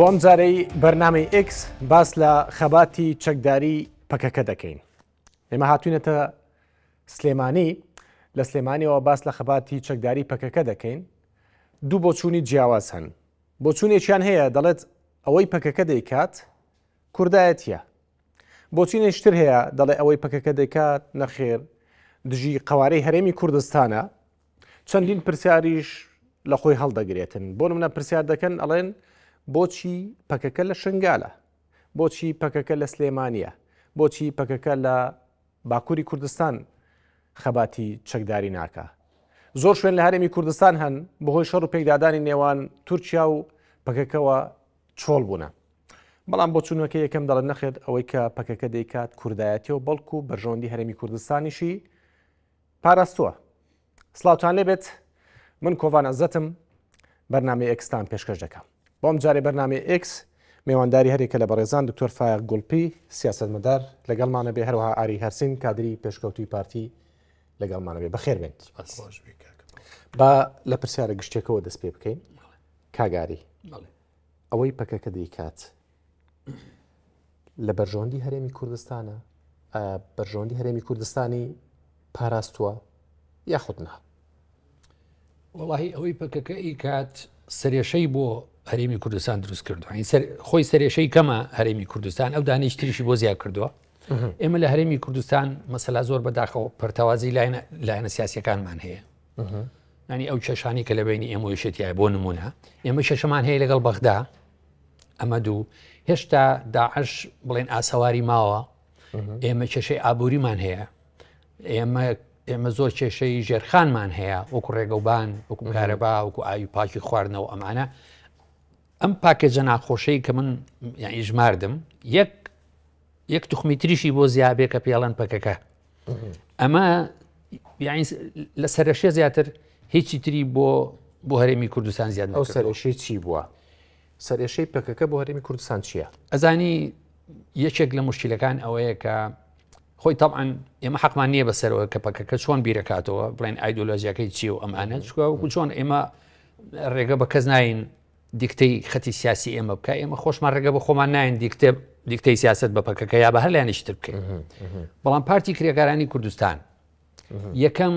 بۆ ئەم جارەی بەرنامەی X باس لە خەباتی چەکداری پەکەکە دەکەین. ئێمە هاتوونەتە سلێمانی، لە سلێمانیەوە باس لە خەباتی چەکداری پەکەکە دەکەین. دوو بۆچوونی جیاواز هەن. بۆچوونێکیان هەیە دەڵێت ئەوەی پەکەکە دەیکات کوردایەتیە. بۆچینێشتر هەیە دەڵێ ئەوەی پەکەکە دەیکات نەخێر دژی قەوارەی هەرێمی کوردستانە. چەندین پرسیاریش لە خۆی هەڵدەگرێتن. بۆ نمونە پرسیار دەکەن ئەڵێن بۆچی پەکەکە لە شنگالە، بۆچی پەکەکە لە سلێمانیە، بۆچی پەکەکە لە باکووری کوردستان خەباتی چەکداری ناکە. زۆر شوێن لە هەرێمی کوردستان هەن بەهۆی شەڕ و پێکدادانی نێوان تورکیا و پەکەکەوە چۆڵ بوونە. بەڵام بۆچوونەکە یەکەم دەڵێن نەخێت ئەوەی کە پەکەکە دەیکات کوردایەتیەوە بەڵکو بەرژەوەندی هەرێمی کوردستانیشی پاراستووە. سڵاوتان لێبێت، من کۆڤان عەزەتم، بەرنامەی ئێکستان پێشکەش دەکەم. بۆم جارێ بەرنامەی X میوانداری هەرێکە لە بەڕێزان دکتۆر فایق گوڵپی سیاسەتمەدار لەگەڵمانە بێ، هەروەها ئاری هەرسین کادری پێشکەوتوی پارتی لەگەڵمانە بێ. بەخێر بێن. با لە پرسیارە گشتێکەوە دەست پێ بکەین. کاگاری ئەوەی پەکەکە دەیکات لە بەرژەوەندی هەرێمی کوردستانە، بەرژەوەندی هەرێمی کوردستانی پاراستووە یاخود نا؟ وڵاهی ئەوەی پەکەکە ئیکات سەرێشەی بۆ هەرێمی کوردستان دروست کردووە. خۆی سەرێشەی کەمە هەرێمی کوردستان، ئەو دانیشتریشی بۆ زیاد کردووە. ئێمە لە هەرێمی کوردستان مەسەلا زۆر بەداخەوە پەرتەوازی لایەنە سیاسیەکانمان هەیە. ینی ئەو چەشانی کە لە بینی ئێمە وێشێتیایە بۆ نمونە ئێمە شەشەمان هەیە لەگەڵ بەغدا، ئەمە دوو هێشتا داعش بڵێن ئاسەواری ماوە، ئێمە کێشەی ئابووریمان هەیە، ئێمە زۆر کێشەی ژێرخانمان هەیە، وەکو ڕێگەوبان، وەکو کارەبا، وەکو ئاوی پاکی خواردنەوە. ئەمانە ئەم پاکێجە ناخۆشەی کە من یعنی ژماردم یەک توخمی تریشی بۆ زیابێ کە پێڵەن پەکەکە. ئەمە یعنی لە سەرێشێ زیاتر هیچی تری بۆ هەرێمی کوردستان زیاد نەکردووە. ئەو سەرێشەی چی بووە؟ سەرێشەی پەکەکە بۆ هەرێمی کوردستان چییە؟ ئەزانی یەکێک لە مشکلەکان ئەوەیە کە خۆی تەبعاً ئێمە حەقمان نییە بەسەرەوە کە پەکەکە چۆن بیرەکاتەوە، بڵێن ئایدۆلۆژیەکەی چی و ئەمانە چکە چۆن ئێمە ڕێگە بە کەس ناین دیکتەی خەتی سیاسی ئێمە بکە، ئێمە خۆشمان ڕێگە بە خۆمان ناین دیکتەی سیاست بە پەکەکە یا بە هەر لایەنیشتر بکەین. بەڵام پارتی کرێکارانی کوردستان یەکەم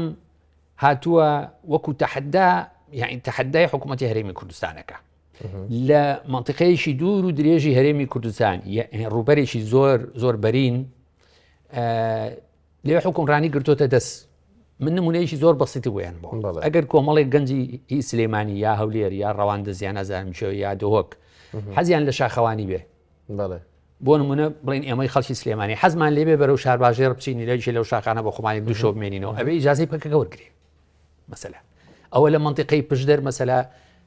هاتووە وەکو تەحەدا، یعنی تەحەدای حکوومەتی هەرێمی کوردستانەکە لە منطقەیەکی دوور و درێژی هەرێمی کوردستان، ڕوبەرێکی زۆر بەرین لێ حکومڕانی گرتوتە دەست. من نمونەیەکی زۆر بەسیتی بۆیان بۆ ئەگەر کۆمەڵێک گەنجی هی سلێمانی یا هەولێر یا ڕەواندەزیان نازانمشەوە یا دۆهۆک حەزیان لە شاخەوانی بێ، بۆ نمونە بڵین ئێمەی خەڵکی سلێمانی حەزمان لێبێ بەرەو شارباژێر بچین لەیشی لەو شاخانە بە خۆمانی دوو شۆ بمێنینەوە، ئەبێ ئیجازەی پەکەکە وەرگێ. مەسەلا ئەوە لە منطقەی پشدەر مەسەلا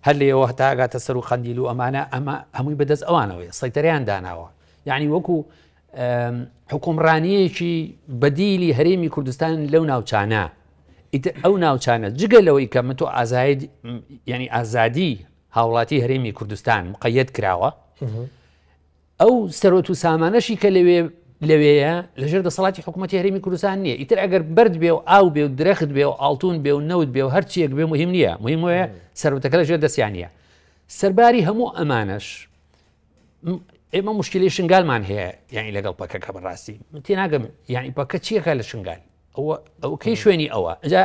هەر لێەوە هەتا ئاگاتە سەر و خەندیل و ئەمانە ئەمە هەمووی بەدەست ئەوانەوەی سەیتەریان داناوە. یعنی وەکو حکومڕانیەکی بەدیلی هەرێمی کوردستان لەو ناوچانە، ئەو ناوچانە جگە لەوەی کە من تۆ ینی ئازادی هاوڵاتی هەرێمی کوردستان مقەیەد کراوە، ئەو سەرۆت و سامانەشی کە لەوەیە لەژێر دەسەڵاتی حکوومەتی هەرێمی کوردستان نییە. ئیتر ئەگەر بەرد بێ و ئاو بێ و درەخت بێ و ئاڵتون بێ و نەوت بێ و هەرچیەک بێ مهم نییە، مهم وەیە سەرۆتەکە لەژێر دەستیانە. سەرباری هەموو ئەمانەش ئێمە مشکلی شنگالمان هەیە، یعنی لەگەڵ پەکەکە بەڕاستی من تێناگەم یعنی پەکە چیەکە لە شنگال ئەو کەی شوێنی ئەوە ئەجا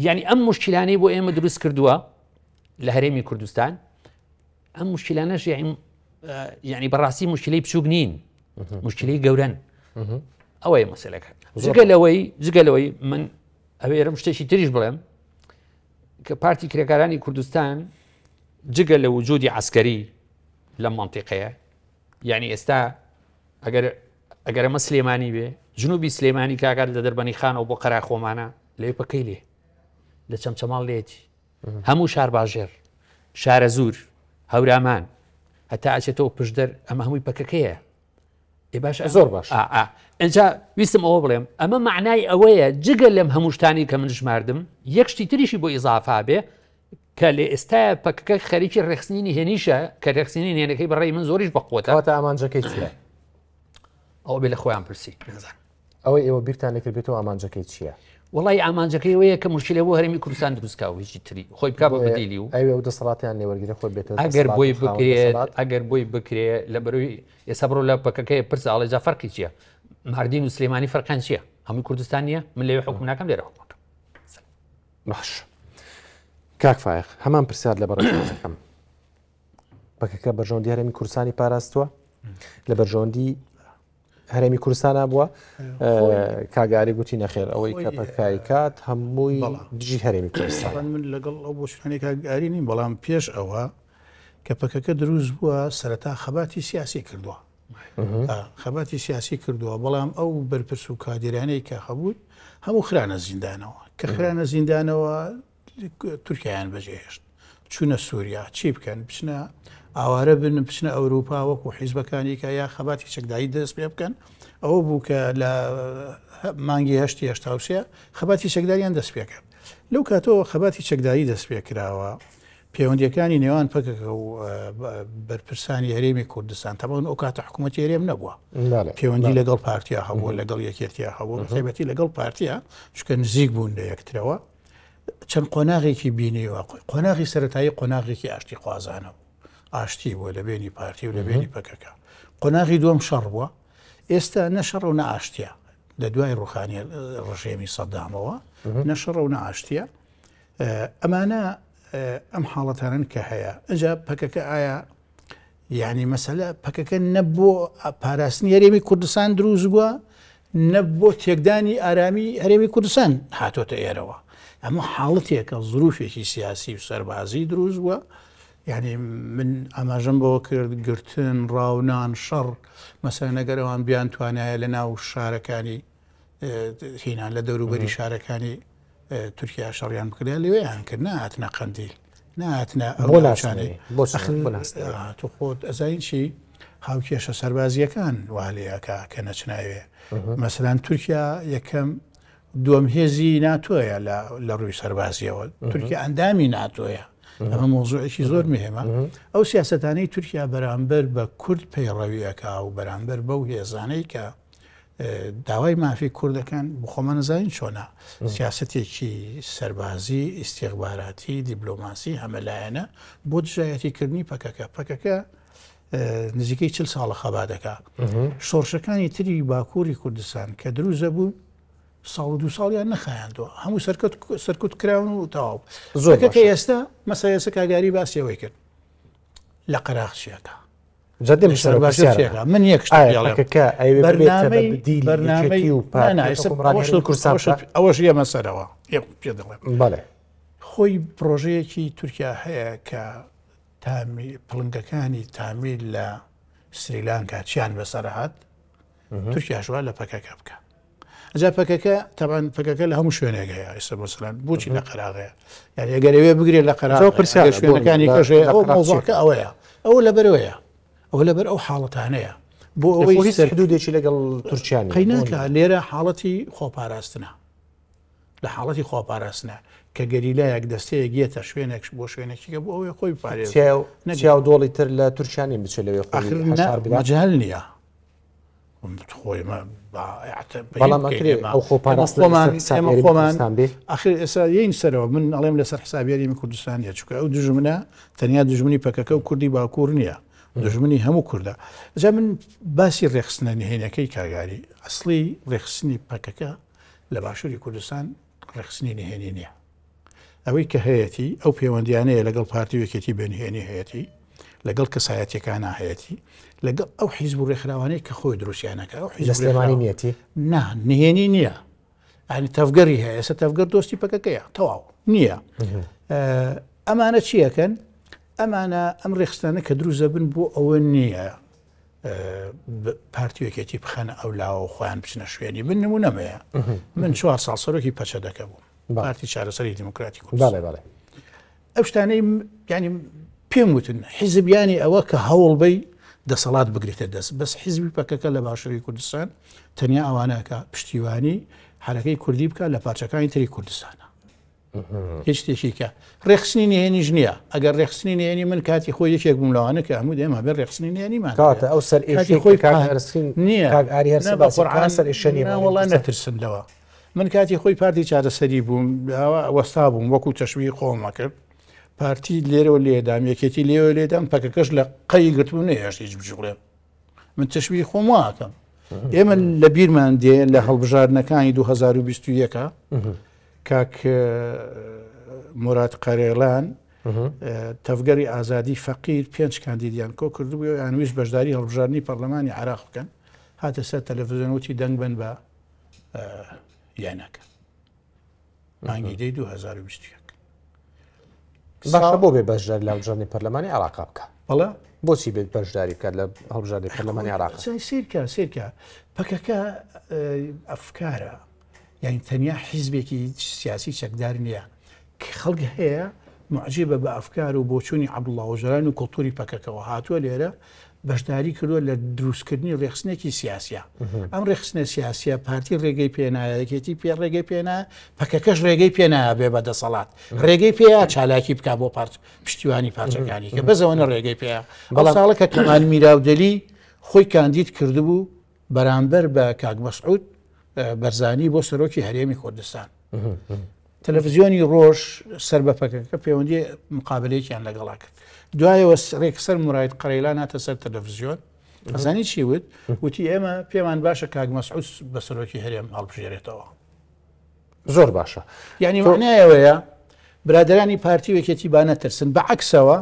یعنی ئەم مشکلانەی بۆ ئێمە دروست کردووە لە هەرێمی کوردستان. ئەم مشکلانەش یعنی بەڕاستی مشکلەی بچووک نین، مشکلەی گەورەن. ئەوەیە مەسەلەکە. جگە لەوەی من ئەوێرم شتێکی تریش بڵێم کە پارتی کرێکارانی کوردستان جگە لە وجودی عسکەری لە منطقەیە، یعنی ئێستا ئەگەر ئەمە سلێمانی بێ، جنوبی سلێمانی کاگات لە دەربەنی خانەوە بۆ قەرا خۆمانە لەوێ پەکەی لێ لە چەمچەماڵ لێتی هەموو شار باژێر، شارە زور، هەورامان، هەتا ئاچێتەوە پشدەر، ئەمە هەمووی پەکەکەیە. باش زۆر باش. ئەجا ویستم ئەوە بڵێم ئەمە معنای ئەوەیە جگە لەم هەموو شتانی کە من ژماردم یەک شتی تریشی بۆ ئیزافا بێ کە لێ ئێستا پەکەکە خەریکی ڕێخستنی هێنیشە کە ڕێخستنی هێنەکەی بەڕێی من زۆریش بەقوتە. کەواتە ئامانجەکەی چییە؟ ئەوە بێ لە خۆیان پرسی نازان. ئەوەی ئێوە بیرتان لێکرد بێتەوە ئامانجەکەی چییە؟ وڵی ئامانجەکەیەوەیە کە مشکلە بۆ هەرێمی کوردستان دروستکاوە هیچی تری خۆی بک بە بدیلی و ئەوێ و دەسەڵاتیان لێوەرگرە خۆی بێتەوە ئەگەر بۆی بکرێ لە بەروی ئێستا بڕۆ لە پەکەکەی پرس ئاڵێجا فەرقی چییە؟ ماردین و سلێمانی فەرقان چییە؟ هەمووی کوردستان نیە من لەوێ حکوم ناکەم لێرە حکومەکەم. باش کاک فایق هەمان پرسیار لە بەڕێکەکەم پەکەکە بەرژەوەندی هەرێمی کوردستانی پاراستووە لە بەرژەوەندی هەرێمی کوردستان بووە کاگاری گوتی نەخێر ئەوەی کە پەکای کات هەمووی دژی هەرێمی کوردستان. من لەگەڵ ئەو بۆ شوێنێک کاگاری نیم بەڵام پێش ئەوە کە پەکەکە دروست بووە سەرەتا خەباتی سیاسی کردووە خەباتی سیاسی کردووە بەڵام ئەو بەرپرس و کادیرانەی کە هەبوو هەموو خرانە زیندانەوە کە خرانە زیندانەوە تورکیایان بەجێهێشت چوونە سووریا چی بکەن بچنە ئاوارە بن بچنە ئەوروپا وەکو حیزبەکانی کە یا خەباتی چەکدایی دەست پێ بکەن ئەوە بوو کە لە مانگی هەشتی هێشتاوسێ خەباتی چەکداریان دەست پێ کرد لەو کاتەوە خەباتی چەکدایی دەست پێ کراوە پەیوەندیەکانی نێوان پەکەکە و بەرپرسانی هەرێمی کوردستان تەمەن ئەو کاتە حکوومەتی هەرێم نەبووە پەیوەندی لەگەڵ پارتیا هەبووە لەگەڵ یەکێتیا هەبوو تایبەتی لەگەڵ پارتیا چکە نزیک بوون لە یەکترەوە چەند قۆناغێکی بینیوە قۆناغی سەرەتایی قۆناغێکی ئاشتی خوازانە بوو ئاشتی بووە لە بینی پارتی و لە بینی پەکەکە قۆناغی دووەم شەڕ بووە ئێستا نەشەڕ و نەئاشتیە لە دوای ڕوخانی ڕژێمی سەدامەوە نەشەڕ و نەئاشتیە ئەمانە ئەم حاڵەتانن کە هەیە ئەجا پەکەکە ئایا یعنی مەسەلە پەکەکە نەبوو پاراستنی هەرێمی کوردستان دروست بووە نەبوو تێکدانی ئارامی هەرێمی کوردستان هاتۆتە ئێرەوە ئەمە حاڵەتێکە زروفێکی سیاسی و سەربازی دروست بووە یعنی من ئاماژەم بەوە کرد گرتن ڕاونان شەڕ مەسەلە نەگەرەوان بیان توانایە لە ناو شارەکانی هینان لە دەوروبەری شارەکانی تورکیا شەڕیان بکرێت لەوەیان کرد نهاتنە قەندیل نهاتنە تو خۆت ئەزاین چی هاوکێشە سەربازیەکان والەیەکە کە نەچناوێ مەسەلەن تورکیا یەکەم دووەم هێزی ناتۆیە لە ڕووی سەربازیەوە تورکیا ئەندامی ناتۆیە ئەمە مۆزوعێکی زۆر مهمە ئەو سیاسەتانەی تورکیا بەرامبەر بە کورد پەیڕەویەکە و بەرامبەر بەو هێزانەی کە داوای مافی کوردەکان بخۆمە نەزانین چۆنا سیاسەتێکی سەربازی ئیستیخباراتی دیبلۆماسی هەمەلایەنە بۆ دژایەتیکردنی پەکەکە نزیکەی 40 ساڵە خەبا دەکا شۆڕشەکانی تری باکووری کوردستان کە دروزە بوو ساڵ و 2 ساڵیان نەخایاندووە هەموو سەرکوت کراون و تەواو زۆرەکە ئێستا مەسایەسە کاگاری باسیەوەی کرد لە قەراقچیەکە من یەک ئەوەش ئێمە سەرەوە پێ دەڵێم خۆی پرۆژەیەکی تورکیا هەیە کە پڵنگەکانی تامیل لە سریلانکا چیان بەسەرهات تورکیاشوا لە پەکەکە بکە ئەجا پەکەکە تەبان پەکەکە لە هەموو شوێنێک هەیە ئێستا بەسەلەن بۆچی لە قەراغەیە یعنی ئەگەرەوێ بگرێت لە قەراغ شوێنەکانی کەژێ ئەو مۆزوعەکە ئەوەیە ئەو لەبەرەوەیە ئەو لەبەر ئەو حاڵەتانەیە بۆ ئەوەی حدودێکی لەگەڵ تورکیانی قەیناکە لێرە حاڵەتی خۆپاراستنە لە حاڵەتی خۆپاراستنە کە گەریلایەک دەستەیە گێتە شوێنێک بۆ شوێنێکیکە بۆ ئەوەی خۆی پارێزیا و دۆڵی تر لە تورکیانی بچێت لەوێ مەجال نییە خۆی ئەو خۆپاراستمان ئاخر ئێستا یین سەرەوە من ئەڵێم لەسەر حسابیاریمی کوردستانیە چکە ئەو دژمنە تەنیا دژمنی پەکەکە و کوردی باکوور نییە دژمنی هەموو کووردە جا من باسی ڕێخستنە نهێنەکەی کاگاری ئەسڵی ڕێخستنی پەکەکە لە باشووری کوردستان ڕێخستنی نهێنی نییە ئەوەی کە هەیەی ئەو پەیوەندیانەیە لەگەڵ پارتی وەکێتی بەنهێنی هەیەی لەگەڵ کەسایەتەکان هەیەی لەگەڵ ئەو حیزب و ڕێکخراوانەی کە خۆی دروستیانەکە ئەو حیزبلێمانی نیەتی نهێنی نییە ئەنی تەفگەری هەیە ئێستا تەفگەر دۆستی پەکەکەیە تەواو نییە ئەمانە چیەکەن ئەمانە ئەم ڕێخستانە کە دروزە بن بۆ ئەوە نییە پارتیوەکێتی بخەنە ئەو لاوە خۆیان بچنە شوێنی من نمونەمەیە من 4 ساڵ سەرۆکی پەچەدەکە بووم پارتی چارەسەری دیموکراتی کوردستان ئەو شتانەی ینی پێم وتن حیزبیانی ئەوە کە هەوڵبەی دەسەڵات بگریتە دەست بەس حیزبی پەکەکە لە باشووری کوردستان تەنیا ئەوانەکە پشتیوانی حرەکەی کوردی بکە لە پارچەکانی تری کوردستانە هیچ شتێکی کە ڕێخستنی نهێنیش نییە ئەگەر ڕێخستنی نهێنی من کاتی خۆی یەکێک بووم لەوانە کە هەموو دێمە بێ ڕێخستنی نهێنیمان کاتە ئەو سەر خۆی نییە وەڵا نەترسن لەوە من کاتی خۆی پارتی چارەسەری بووم وەستا بووم وەکو تەشوی خۆمە کرد پارتی لێرەوە لێدام یەکێتی لێوە لێدام پەکەکەش لە قەی گرتبوو نەهێشت هیچ بجوڵێ من تەشوی خۆم واکەم ئێمە لە بیرمان دێ لە هەڵبژاردنەکانی 2021 کاک مراد قەرێڵان تەفگەری ئازادی فەقیر 5 کاندیدیان کۆ کردبوو یانویش بەشداری هەڵبژاردننی پەرلەمانی عراق بکەن هاتە سەر تەلەڤیزیۆنوتی دەنگ بن بە یانەکە مانگی دەی 2021 باشە بۆ بێ بەشداری لە هەڵبژاردننی پەرلەمانی عراق بکە بەڵێ بۆچی بێت بەشداری بکات لە هەڵبژاردننی پەرلەمانی عراق سیرکە پەکەکە ئەفکارە یعنی تەنیا حیزبێکی سیاسی چەکدار نییە کە خەڵک هەیە معجبە بە ئەفکار و بۆچوونی عەبدوڵڵا ئۆژەلان و کۆڵتوری پەکەکەەوە هاتووە لێرە بەشداری کردووە لە دروستکردنی ڕێخستنێکی سیاسیە ئەم ڕێخستنە سیاسیە پارتی ڕێگەی پێنایەکێتی پێ ڕێگەی پێنا پەکەکەش ڕێگەی پێنایە بێ بەدەسەڵات ڕێگەی پێیا چالاکی بک بۆ پشتیوانی پارچەکانی کە بەزەوەنە ڕێگەی پێەیە بەڵاڵە کە تومان میراودەلی خۆی کاندید کردبوو بەرامبەر بە کاک مەسعود بەرزانی بۆ سەرۆکی هەرێمی کوردستان تەلەڤیزیۆنی ڕۆژ سەر بە پەکەکە پەیوەندی مقابلەیەکیان لەگەڵا کرد دوایەوە ڕێکسەر مراد قەرێڵان هاتە سەر تەلەڤیزیۆن ئەزانی چی وت وتی ئێمە پێمان باشە کاک مەسعود بە سەرۆکی هەرێم هەڵبژێرێتەوە زۆر باشە یعنی معنایەوەیە برادرانی پارتی وەکێتی با نەترسن بەعکسەوە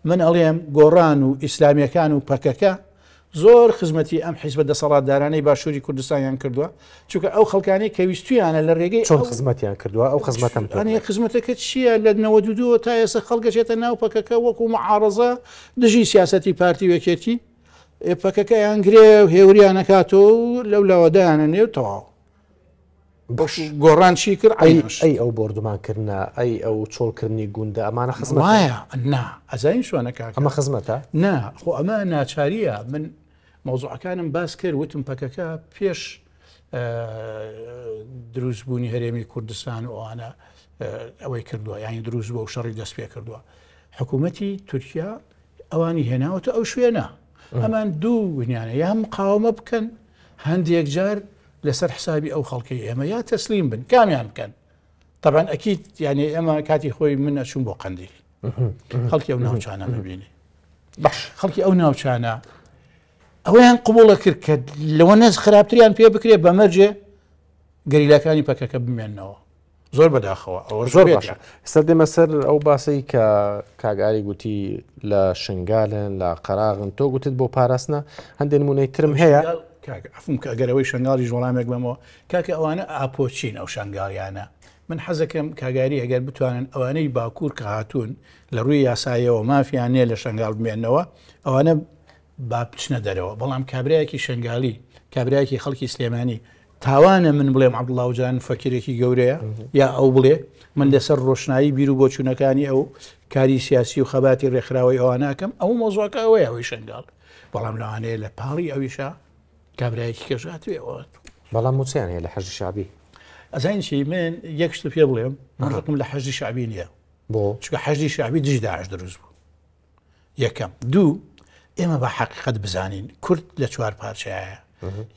من ئەڵێم گۆڕان و ئیسلامیەکان و پەکەکە زۆر خزمەتی ئەم حیزبە دەسەڵاتدارانەی باشووری کوردستانیان کردووە چونکە ئەو خەڵکانی کە ویستویانە لە ڕێگەی چۆن خزمەتیان کردووە ئەو خزمەتم خزمەتەکە چییە لە 92 تا ئێستا خەڵکەچێتە ناو پەکەکە وەکو معارەزە دژی سیاسەتی پارتی وەکێتی پەکەکە یانگرێ و هێوریان نەکاتەوە لەو لاوەدایانە نێو تەواو گۆڕان چی کرد ئەی ئەو بردومانکردە ئەی ئەو چۆڵکردنی گوندە ئەمانە خزمەت وایە نا ئەزین شوانەکە ئەمە خزمەتە نا خۆ ئەمە ناچاریە من مۆزوعەکانم باس کرد وتم پەکەکە پێش دروستبوونی هەرێمی کوردستان و ئەوانە ئەوەی کردووە یانی دروست بۆ و شەڕی دەست پێ کردووە حکوومەتی تورکیا ئەوانی هێناوەتە ئەو شوێنە ئەمان دوو ونیانە یا مقاومە بکەن هەندێک جار لەسەر حسابی ئەو خەڵکی ئێمە یا تەسلیم بن کامیان بکەن طبعا ئەکید یعنی ئێمە کاتی خۆی من ئەچوون بۆ قەندیل خەڵکی ئەو ناوچانە ببینی باش خەڵکی ئەو ناوچانە ئەویان قبوڵە کرد کە لەوە نەز خراپتریان پێ بکرێت بەمەرجێ گەریلاکانی پەکەکە بمێننەوە زۆر بەداخەوە ئەوە زۆر باشە سەر دێمە سەر ئەو باسی کە کاگاری گوتی لە شنگالن لە قەراغن تۆ گوتت بۆ پاراستنە هەندێک نمونەی ترم هەیە ئەفم کە ئەگەرەوەی شنگاڵی ژۆڵامێک بمەوە کاکە ئەوانە ئاپۆچین ئەو شنگاڵیانە من حەزەکەم کاگاری ئەگەر بتوانن ئەوانەی باکوور کە هاتوون لە ڕووی یاسایەوە مافیان نێ لە شنگال بمێنەوە ئەوانە با بچنە دەرەوە بەڵام کابراایەکی شنگالی کابراایەکی خەڵکی سلێمانی تاوانە من بڵێم عەبدوڵڵا ئۆژەلان فەکیرێکی گەورەیە یا ئەو بڵێ من لەسەر ڕۆشنایی بیر و بۆچوونەکانی ئەو کاری سیاسی و خەباتی ڕێکخراوەی ئەواناکەم ئەو مۆزوعەکە ئەوەیە ئەوەی شنگال بەڵام لەوانەیە لە پاڵی ئەویشە کابراایەکی کەژاتوێەوە بەڵام موچیان هەیە لە حەژی شعبی ئەزین چی من یەک شت پێ بڵێم من ڕقم لە حەژی شعبی نییە بۆ چکە حەژی شعبی دژی داعش دروست بوو یەکەم دوو ئێمە بە حەقیقەت بزانین کورد لە چوار پارچایە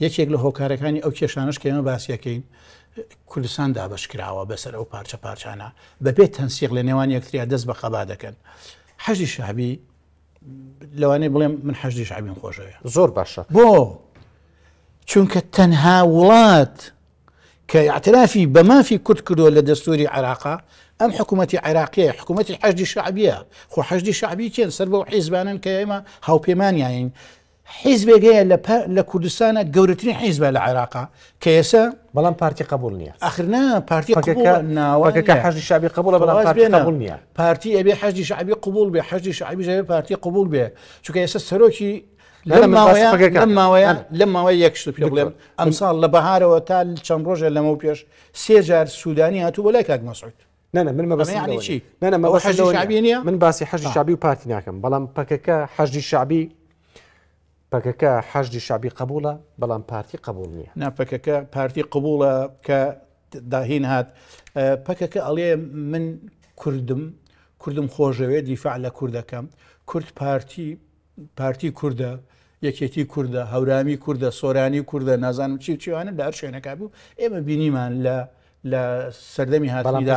یەکێک لە هۆکارەکانی ئەو کێشانش کە ئێمە باسیەکەین کوردستان دابەشکراوە بەسەر ئەو پارچەپارچانە بەبێت تەنسیق لە نێوان یەکتریا دەست بە خەبا دەکەن حەژی شعبی لەوانەیە بڵێم من حەژی شعبیم خۆشەوێ زۆر باشە بۆ چونکە تەنها وڵات کە اعترافی بە مافی کورد کردووە لە دەستوری عێراقا ئەم حکوومەتی عێراقیە حکوومەتی حەشدی شعبیە خۆ حەشدی شعبی کێن سەر بەو حیزبانن کە ئێمە هاوپەیمانیین حیزبێکەیە لە کوردستانە گەورەترین حیزبە لە عێراقا کە ئێستا بەڵام پارتی قبول نییە ئەخرنا پارتی ناوەکە حەشدی شعبی قبولە بەڵام پارتی قبول نییە پارتی ئەبێ حەشدی شعبی قبول بێ حەشدی شعبی ژەبێ پارتی قبول بێ چونکە ئێستا سەرۆکی لەم ماوەیە یەک شت پێ بڵێم ئەمساڵ لە بەهارەوە تا چەند ڕۆژە لەمە پێش 3 جار سوودانی هاتوو بۆ لای کاک مەسعود من من باسی حەشدی شعبی و پارتی ناکەم بەڵام پەکەکە حەشدی شعبی قبولە بەڵام پارتی قبول نییە ناپەکەکە پارتی قبولە کە داهین هات پەکەکە ئەڵێ من کوردم خۆشەوێت دیفاع لە کوردەکەم کورد پارتی کووردە یەکێتی کووردە هەورامی کووردە سۆرانی کووردە نازانم چیوانە لە هەر شوێنەکە بوو ئێمە بینیمان لە لە سەردەمی هاتنیدا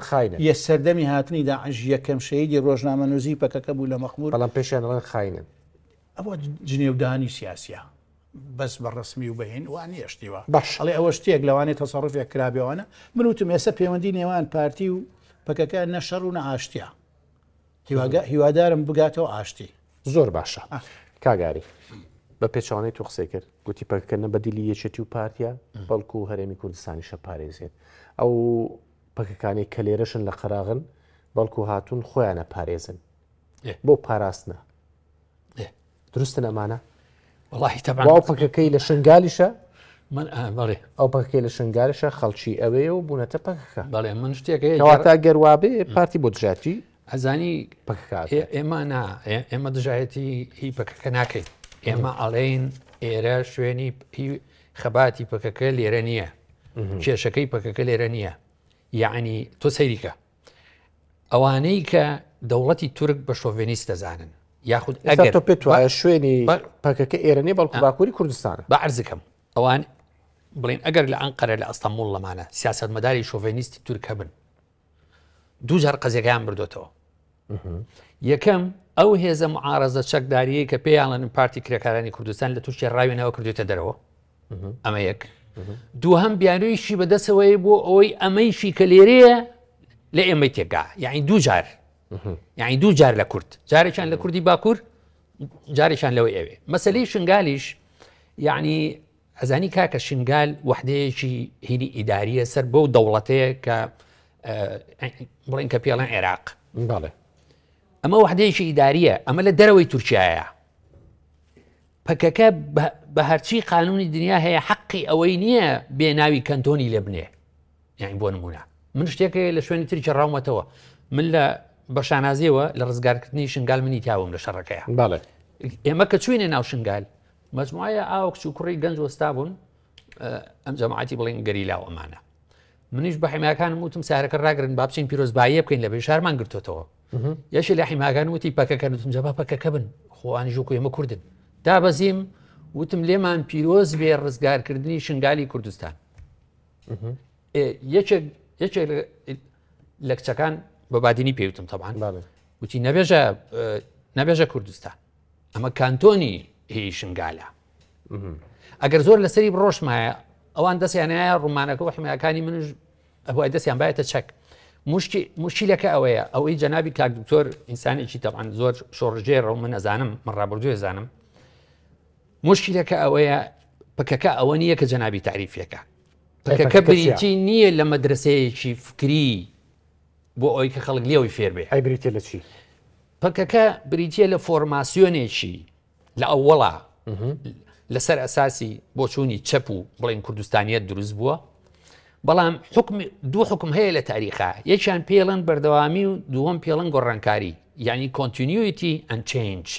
خاینە یە سەردەمی هاتنیدا عەش یەکەم شەیدی ڕۆژنامەنووسی پەکەکە بوو لە مەخمور بەڵام پێشیان خاینن ئەوە جنێودانی سیاسیە بەس بە ڕسمی و بەهێن وانی شتیوە باش ئەڵێ ئەوە شتێک لەوانێت تەسەڕفێک کرابێوانە من وتم ئێستا پەیوەندی نێوان پارتی و پەکەکە نەشەڕ و نەئاشتیە هیوادارم بگاتەوە ئاشتی زۆر باشە کاگاری بە پێچوانەی تو قسەی کرد گوتی پەکەکەنە بەدیلی یەکێتی و پارتیا بەڵکو و هەرێمی کوردستانیشە پارێزێت ئەو پەکەکانی کە لێرەشن لە قەراغن بەڵکو هاتوون خۆیانە پارێزن بۆ پاراستنە دروستن ئەمانە والله طبعا واو پەکەکەی لە شنگالیشە من بەڵێ ئەو پەکەکەی لە شنگالیشە خەڵکی ئەوەیە و بوونەتە پەکەکە بەڵێ من شتێکەکە کەواتە گەروابێ پارتی بۆ دژاتی ئەزانی پەکەکە ئێمە ئێمە دژایەتی هی پەکەکە ناکەین ئێمە ئەڵێن ئێرە شوێنی خەباتی پەکەکە لێرە نییە کێشەکەی پەکەکە لێرە نییە یعنی تۆ سەیریکە ئەوانەی کە دەوڵەتی تورک بە شۆڤێنیست دەزانن یاخود ئەگەر تۆ پێت وایە شوێنی پەکەکە ئێرەنێ بەڵکو باکووری کوردستانە بە عەرزەکەم ئەوان بڵێن ئەگەر لە ئەنقەرە لە ئەستەمبوڵ لەمانە سیاسەتمەداری شۆڤێنیستی تورکە بن دوو جار قەزیەکەیان بردوێتەوە یەکەم ئەو هێزە معارەزە چەکداریەی کە پێیانڵێن پارتی کرێکارانی کوردستان لە تووشی ڕاوێنەوە کردوێتە دەرەوە ئەمە یەک دووهەم بیانوویشی بەدەستەوەی بۆ ئەوەی ئەمەیشی کە لێرەیە لە ئێمەی تێگا یعنی دوو جار یعنی دوو جار لە کورد جارێکیان لە کوردی باکوور جارێکیان لەوەی ئەوێ مەسەلەی شنگالیش یعنی ئەزانی کاکە شنگال وحدەیەکی هینی ئیداریە سەر بۆ دەوڵەتەیە کە بڵێن کە پێڵەن عێراق ئەمە وحدەیەکی ئیداریە ئەمە لە دەرەوەی تورکیایە پەکەکە بە هەرچی قانونی دنیا هەیە حەقی ئەوەی نییە بێناوی کەنتۆنی لێ بنێ یعنی بۆ نمونە من شتێکە لە شوێنی تریکە ڕاومەتەوە من لە بەشانازیەوە لە ڕزگارکردنی شنگال منی تاوم لە شەڕەکەیە ئێمە کە چوینە ناو شنگال مەجموعە ئاو کچ و کوڕی گەنج وەستا بوون ئەم جەماعەتی بڵێن گەریلاو ئەمانە منیش بە حیماکانم وتم سارەکە ڕاگرن با بچین پیرۆزباییە بکەین لە بێ شارمان گرتوتەوە یەشی لە حیماکان وتی پەکەکەن وتم جەبا پەکەکە بن خۆوانی ژووکو ئێمە کوردن دابەزیم وتم لێمان پیرۆز بێ ڕزگارکردنی شنگالی کوردستان یەکێک لە کچەکان بە بادینی پێوتم تەبعاً وتی نەبێژە کوردستان ئەمە کانتۆنی هی شنگالە ئەگەر زۆر لەسەری بڕۆشمایە ئەوان دەستیانایە ڕوومانەکە و حیماکانی منش ئەوای دەستیان باێتە چەک مشکلەکە ئەوەیە ئەوەی جەنابی کاک دکتۆر ئینسانێکی تەبعاً زۆر شۆڕژێڕە و من ئەزانم من ڕابردووە زانم مشکلەکە ئەوەیە پەکەکە ئەوە نییە کە جەنابی تعریفەکە پەکەکە بریتی نییە لە مەدرسەیەکی فکری بۆ ئەوی کە خەڵک لێەوەی فێر بێ ئەی بریتە لە چی پەکەکە بریتە لە فۆرماسیۆنێکی لە ئەووەڵا لەسەر ئەساسی بۆ چوونی چەپ و بڵێن کوردستانیەت دروست بووە بەڵام دوو حکم هەیە لە تاریخا یەکیان پێڵەن بەردەوامی و دووەم پێڵەن گۆڕانکاری یعنی continuity and change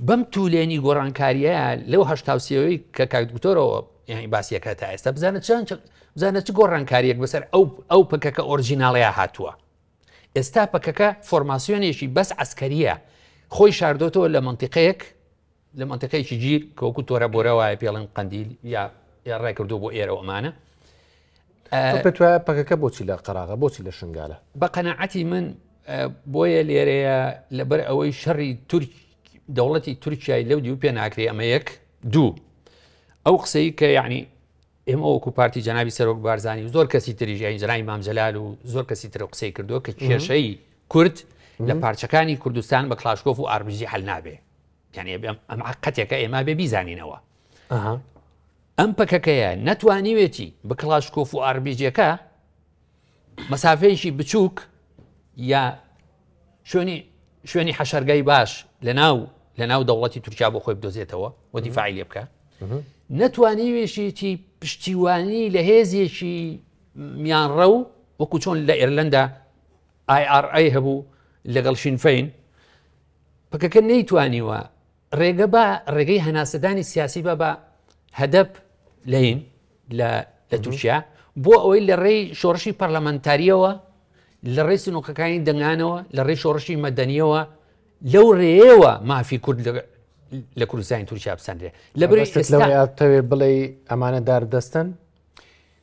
بەم توولێنی گۆڕانکاریە لەو هەشتاوسیەوەی کە کاک دکتۆرەوە یعنی باسیەکە تا ئێستا بزانە چ گۆڕانکاریەک بەسەر ئەو پەکەکە ئۆرجیناڵەیە هاتووە ئێستا پەکەکە فۆرماسیۆنێکی بەس عسکەریە خۆی شاردۆتەوە لە منتیقەیەک لە منتیقەیەکی گیر کەوەکو تۆرە بۆرەوەیە پێڵەن قەندیل یا ڕای کردو بۆ ئێرە ئەمانە پێت وایە پەکەکە بۆچی لە قەراغە بۆچی لە شنگالە بە قەناعەتی من بۆیە لێرەیە لەبەر ئەوەی شەڕی دەوڵەتی تورکیای لەو دیو پێ ناکرێ ئەمە یەک دوو ئەو قسەی کە یعنی ئێمە وەکو پارتی جەنابی سەرۆک بارزانانی و زۆر کەسی تریژیانی جەنابی مام جەلال و زۆر کەسی تر قسەی کردووە کە کێشەی کورد لە پارچەکانی کوردستان بە کلاشکۆف و ئاربژی هەل نابێ یعنی ئەم قەتێکە ئێمە بێ بیزانینەوە ئەم پەکەکەیە نەتوانیوێتی بە کلاشکۆف و ئاربیجیەکە مەسافەیەکی بچووک یا شوێنی حەشەرگای باش لە ناو دەوڵەتی تورکیا بۆ خۆی بدۆزێتەوە و دیفاعی لێ بکە نەتوانیوێشیی پشتیوانی لە هێزیێکی میانڕە و وەکو چۆن لە ئێرلەندا IRA هەبوو لەگەڵ شینفەین پەکەکە نەیتوانیوە ڕێگەی هەناسەدانی سیاسی بە هەدەپ لەین لە تورکیا بۆ ئەوەی لە ڕێی شۆڕشی پەرلەمەنتاریەوە لە ڕێی سنووقەکانی دەنگانەوە لە ڕێی شۆڕشی مەدەنیەوە لەو ڕێەوە مافی کورد لە کوردستانی تورکیا بسەندرێ لە بڵێ ئەمانە داردەستن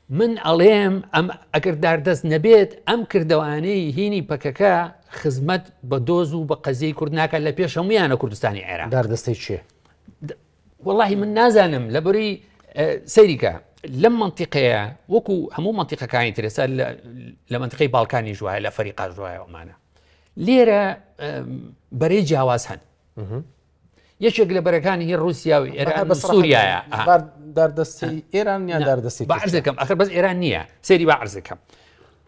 من ئەڵێم ئەم ئەگەر داردەست نەبێت ئەم کردەوانەی هینی پەکەکە خزمەت بە دۆز و بە قەزیەی کورد ناکات لە پێش هەمویانە کوردستانی عێراق. داردەستەی چیە؟ واللهی من نازانم لەبەری سەیریکە لەم منتیقەیە وەکو هەموو منتیقەکانی ترێسا لە منتیقەی باڵکانی ژوایە لە فەریقا ژوایە ئەمانە لێرە بەرەی جیاواز هەن. یەکێک لە بەرەکانی هی رووسیا و ئێران بە سووریایە داردەستی ئێران یان داردەستی بەعرزەکەم ئەخر بەس ئێران نییە سەیری بەعرزەکەم.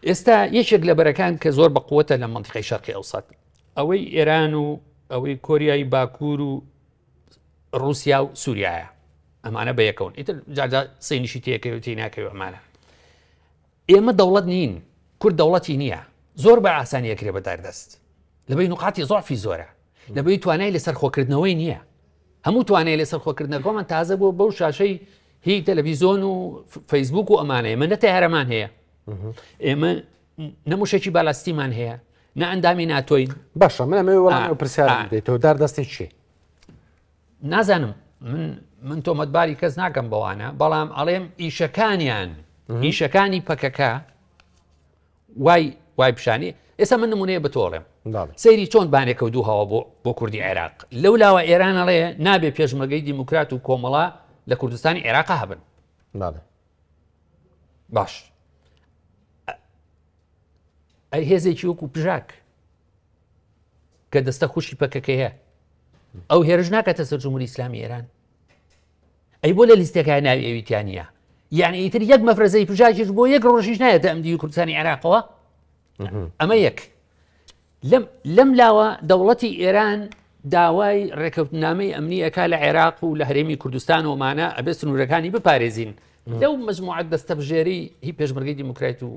ئێستا یەکێک لە بەرەکان کە زۆر بەقوتە لە منتیقەی شەرقی ئەوسەد ئەوەی ئێران و ئەوەی کۆریایی باکوور و رووسیا و سووریایە ئەمانە بە یەکەون ئیتر جاجا سینیشی تێکەوتی ناکەوێت ئەمانە. ئێمە دەوڵەت نین کورد دەوڵەتی نییە زۆر بە ئاسانی یەکرێ بە داردەست لەبەی نقاتی زۆعفی زۆرە لەبەی توانای لەسەر خۆکردنەوەی نییە هەموو توانای لەسەر خۆکردنەوەمان تازە بۆ بەو شاشەی هی تەلەڤیزۆن و فەیسبوک و ئەمانە ئێمە نە تەیارەمان هەیە ئێمە نەموشێکی بالاستیمان هەیە نە ئەندامی ناتۆین. باشە من ئەمە وەڵامی پرسیارم دێتەوە داردەستی چی؟ نازانم من تۆمەتباری کەس ناکەم بەوانە بەڵام ئەڵێم ئیشەکانی پەکەکە وای پیشانی ئێستا من نمونەیە بەتۆڵێم سەیری چۆن بانێکەوتووهەوە بۆ کوردی عێراق لەولاوە ئێران ئەڵێ نابێ پێشمەرگەی دیموکرات و کۆمەڵا لە کوردستانی عێراق هەبن باش ئەی هێزێکی وەکو پژاک کە دەستە خوشی پەکەکەیە ئەو هێرش ناکاتە سەر جمهوری ئیسلامی ئێران ئەی بۆ لە لیستەکە ناوی ئەویتیانە یعنی ئیتر یەک مەفرەزەی پژاکیش بۆ یەک ڕۆژیش نایەتە ئەمدی کوردستانی عێراقەوە ئەمە یەک لەم لاوە دەوڵەتی ئێران داوای ڕێکەوتنامەی ئەمنیەکە لە عێراق و لە هەرێمی کوردستان ومانە ئەبێ سنوورەکانی بپارێزین لەو مەجموعەت دەستە بژێری هی پێشمەرگەی دیموکرات و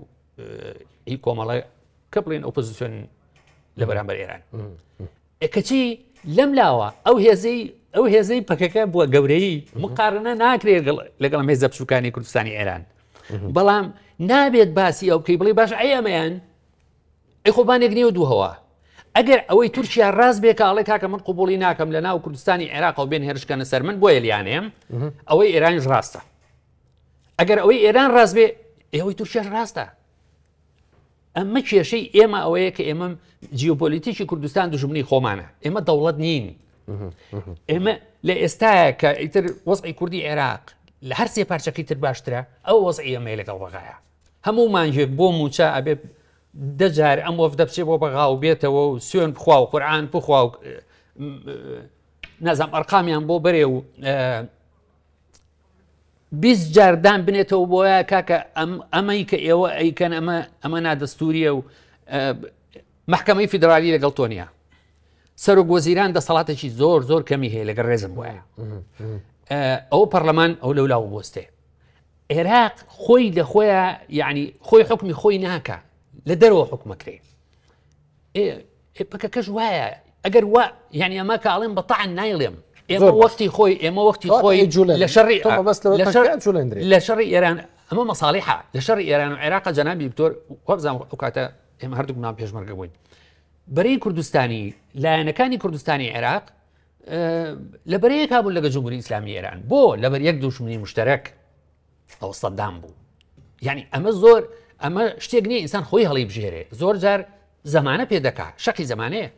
هی کۆمەڵە کە بڵێن ئۆپۆزیسیۆن لە بەرامبەر ئێران کەچی لەم لاوە ئەو هێزەی پەکەکە بووە گەورەی مقارنە ناکرێت لەگەڵ هێزە بچووکانی کوردستانی ئێران بەڵام نابێت باسی ئەو بکەی بڵێ باش ئەی ئەمەیان ئەی خۆبانێک نیە و دووهەوە ئەگەر ئەوەی تورکیا ڕاست بێ کە ئەڵێ کاکە من قوبوڵی ناکەم لە ناو کوردستانی عێراق و بێن هێرشکەنە سەر من بۆیە لیانێم ئەوەی ئێرانیش ڕاستە ئەگەر ئەوەی ئێران ڕاست بێ ئەوەی تورکیاش ڕاستە ئەمە کێشەی ئێمە ئەوەیە کە ئێمە جیۆپۆلیتیکی کوردستان دژمنی خۆمانە ئێمە دەوڵەت نین ئێمە لە ئێستاە کە ئیتر وەزعی کوردی عێراق لە هەر سێ پارچەکەی تر باشترە ئەو وەزعی ئەمە لەگەڵ بەغایە هەموو مانجێک بۆ موچە ئەبێ دەجار ئەم وەفدە بچێ بۆ بەغا و بێتەوە و سوێن بخوا و قورئان بخوا و نازام ئەرقامیان بۆ بەرێ و 20 جاردان بنێتەوە بۆیە کاکە ئەمەی کە ئێوە ئەیکەن ئەمە نادەستوریە و محکەمەی فیدرالی لەگەڵ تۆ نیە سەرۆک وەزیران دەسەڵاتێکی زۆر کەمی هەیە لەگەڵ ڕێزم وایە ئەو پەرلەمان ئەو لەولاوە بۆستێ عێراق خۆی لە خۆیان یعنی خۆی حکمی خۆی ناکە لە دەرەوە حکومەکرێ پەکەکەش وایە ئەگەر وا یعنی ئەمە کە ئاڵێن بەتەعن نایڵێم ئێمە وەختی خۆی لە شەڕی ئێران ئەمە مەساڵیحە لە شەڕی ئێران و عێراق جەنابی دکتۆر وەبزان ئەو کاتە ئێمە هەردووکمان پێشمەرگە بووین بەرەی کوردستانی لایەنەکانی کوردستانی عێراق لە بەرەیەک هابوون لەگە جمهوری ئیسلامی ئێران بۆ لەبەر یەک دوژمنی مشتەرەک ئەو سەدام بوو یعنی ئەمە زۆر ئەمە شتێک نییە ئینسان خۆی هەڵی بژێرێ زۆر جار زەمانە پێ دەکا شەقی زەمانەیە